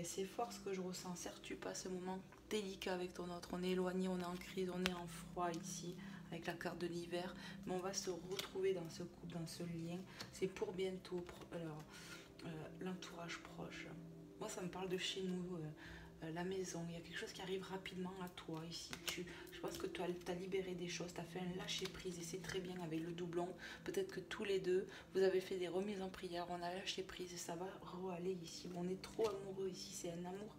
[SPEAKER 1] c'est fort ce que je ressens. Certes, tu passes un moment délicat avec ton autre, on est éloigné, on est en crise, on est en froid ici, avec la carte de l'hiver, mais on va se retrouver dans ce couple, dans ce lien. C'est pour bientôt. Alors, l'entourage proche. Moi, ça me parle de chez nous, la maison. Il y a quelque chose qui arrive rapidement à toi ici. Je pense que tu as libéré des choses, tu as fait un lâcher prise et c'est très bien avec le doublon. Peut-être que tous les deux, vous avez fait des remises en prière, on a lâché prise et ça va re-aller ici. On est trop amoureux ici, c'est un amour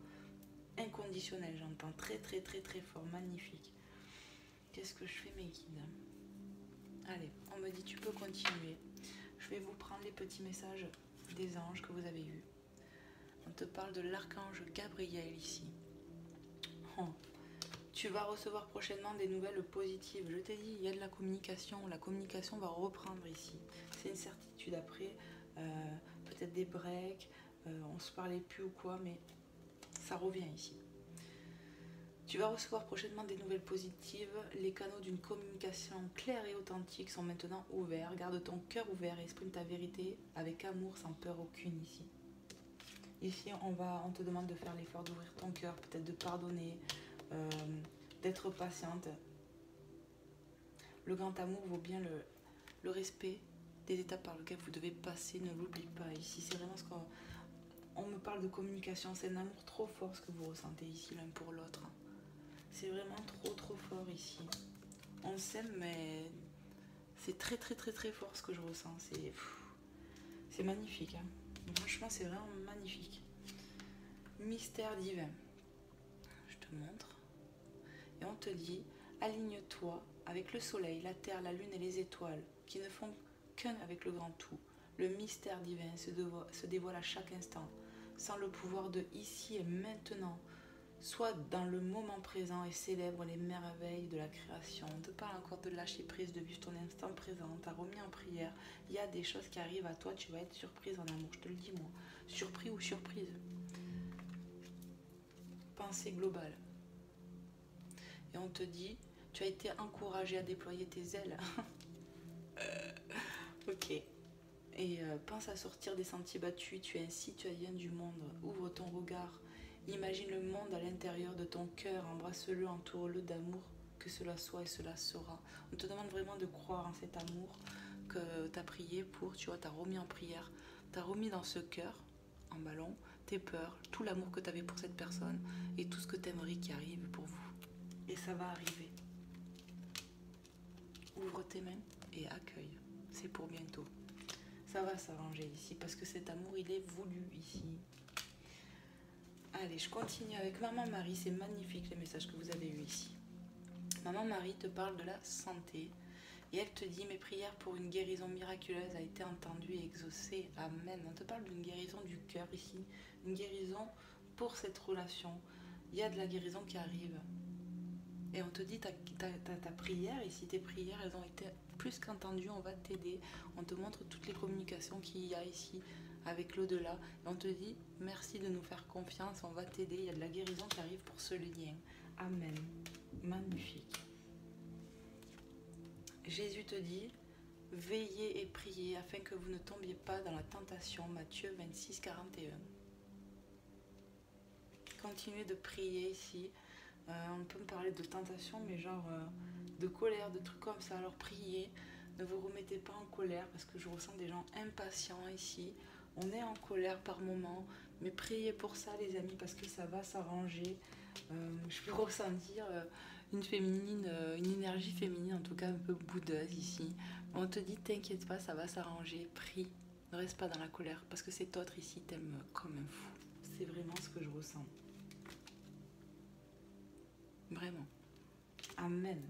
[SPEAKER 1] inconditionnel, j'entends très très très très fort, magnifique. Qu'est-ce que je fais mes guides? Allez, on me dit tu peux continuer. Je vais vous prendre les petits messages des anges que vous avez eus. On te parle de l'archange Gabriel ici. Oh. Tu vas recevoir prochainement des nouvelles positives. Je t'ai dit, il y a de la communication. La communication va reprendre ici. C'est une certitude. Après, peut-être des breaks, on se parlait plus ou quoi, mais ça revient ici. Tu vas recevoir prochainement des nouvelles positives. Les canaux d'une communication claire et authentique sont maintenant ouverts. Garde ton cœur ouvert et exprime ta vérité avec amour, sans peur aucune ici. Ici, on te demande de faire l'effort d'ouvrir ton cœur, peut-être de pardonner, d'être patiente. Le grand amour vaut bien le respect des étapes par lesquelles vous devez passer. Ne l'oublie pas ici. C'est vraiment ce qu'on me parle de communication. C'est un amour trop fort ce que vous ressentez ici l'un pour l'autre. C'est vraiment trop trop fort ici. On s'aime, mais c'est très très très très fort ce que je ressens. C'est magnifique, hein. Franchement, c'est vraiment magnifique. Mystère divin. Je te montre. Et on te dit, aligne-toi avec le soleil, la terre, la lune et les étoiles, qui ne font qu'un avec le grand tout. Le mystère divin se dévoile à chaque instant, sans le pouvoir de ici et maintenant. Sois dans le moment présent et célèbre les merveilles de la création. On te parle encore de lâcher prise, de vivre ton instant présent. T'as remis en prière. Il y a des choses qui arrivent à toi, tu vas être surprise en amour, je te le dis moi. Surpris ou surprise. Pensée globale. Et on te dit, tu as été encouragé à déployer tes ailes. Ok. Et pense à sortir des sentiers battus. Tu es un citoyen du monde. Ouvre ton regard. Imagine le monde à l'intérieur de ton cœur. Embrasse-le, entoure-le d'amour. Que cela soit et cela sera. On te demande vraiment de croire en cet amour que tu as prié pour. Tu vois, tu as remis en prière. Tu as remis dans ce cœur, en ballon, tes peurs, tout l'amour que tu avais pour cette personne et tout ce que tu aimerais qui arrive pour vous. Et ça va arriver. Ouvre tes mains et accueille. C'est pour bientôt. Ça va s'arranger ici parce que cet amour, il est voulu ici. Allez, je continue avec Maman Marie. C'est magnifique les messages que vous avez eus ici. Maman Marie te parle de la santé et elle te dit mes prières pour une guérison miraculeuse a été entendue et exaucée. Amen. On te parle d'une guérison du cœur ici. Une guérison pour cette relation. Il y a de la guérison qui arrive. Et on te dit ta prière, ici tes prières, elles ont été plus qu'entendues, on va t'aider. On te montre toutes les communications qu'il y a ici avec l'au-delà. Et on te dit merci de nous faire confiance, on va t'aider. Il y a de la guérison qui arrive pour ce lien. Amen. Magnifique. Jésus te dit veillez et priez afin que vous ne tombiez pas dans la tentation. Matthieu 26, 41. Continuez de prier ici. On peut me parler de tentation, mais genre de colère, de trucs comme ça. Alors priez, ne vous remettez pas en colère parce que je ressens des gens impatients ici. On est en colère par moment, mais priez pour ça les amis parce que ça va s'arranger. Je peux ressentir une énergie féminine en tout cas un peu boudeuse ici. On te dit t'inquiète pas, ça va s'arranger, prie. Ne reste pas dans la colère parce que cet autre ici t'aime comme un fou. C'est vraiment ce que je ressens. Vraiment. Amen.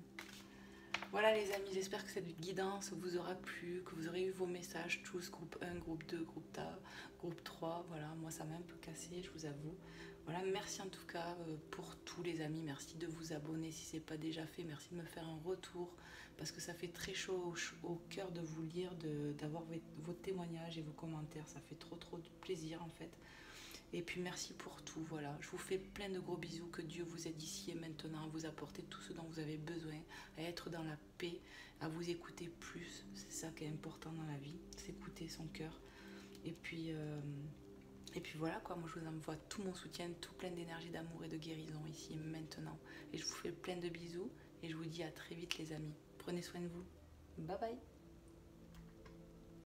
[SPEAKER 1] Voilà les amis, j'espère que cette guidance vous aura plu, que vous aurez eu vos messages tous, groupe 1, groupe 2, groupe 3. Voilà, moi ça m'a un peu cassé, je vous avoue. Voilà, merci en tout cas pour tous les amis. Merci de vous abonner si ce n'est pas déjà fait. Merci de me faire un retour parce que ça fait très chaud au cœur de vous lire, d'avoir vos témoignages et vos commentaires. Ça fait trop de plaisir en fait. Et puis merci pour tout, voilà. Je vous fais plein de gros bisous, que Dieu vous aide ici et maintenant à vous apporter tout ce dont vous avez besoin, à être dans la paix, à vous écouter plus. C'est ça qui est important dans la vie, s'écouter son cœur. Et puis voilà quoi, moi je vous envoie tout mon soutien, tout plein d'énergie, d'amour et de guérison ici et maintenant. Et je vous fais plein de bisous et je vous dis à très vite les amis. Prenez soin de vous. Bye bye.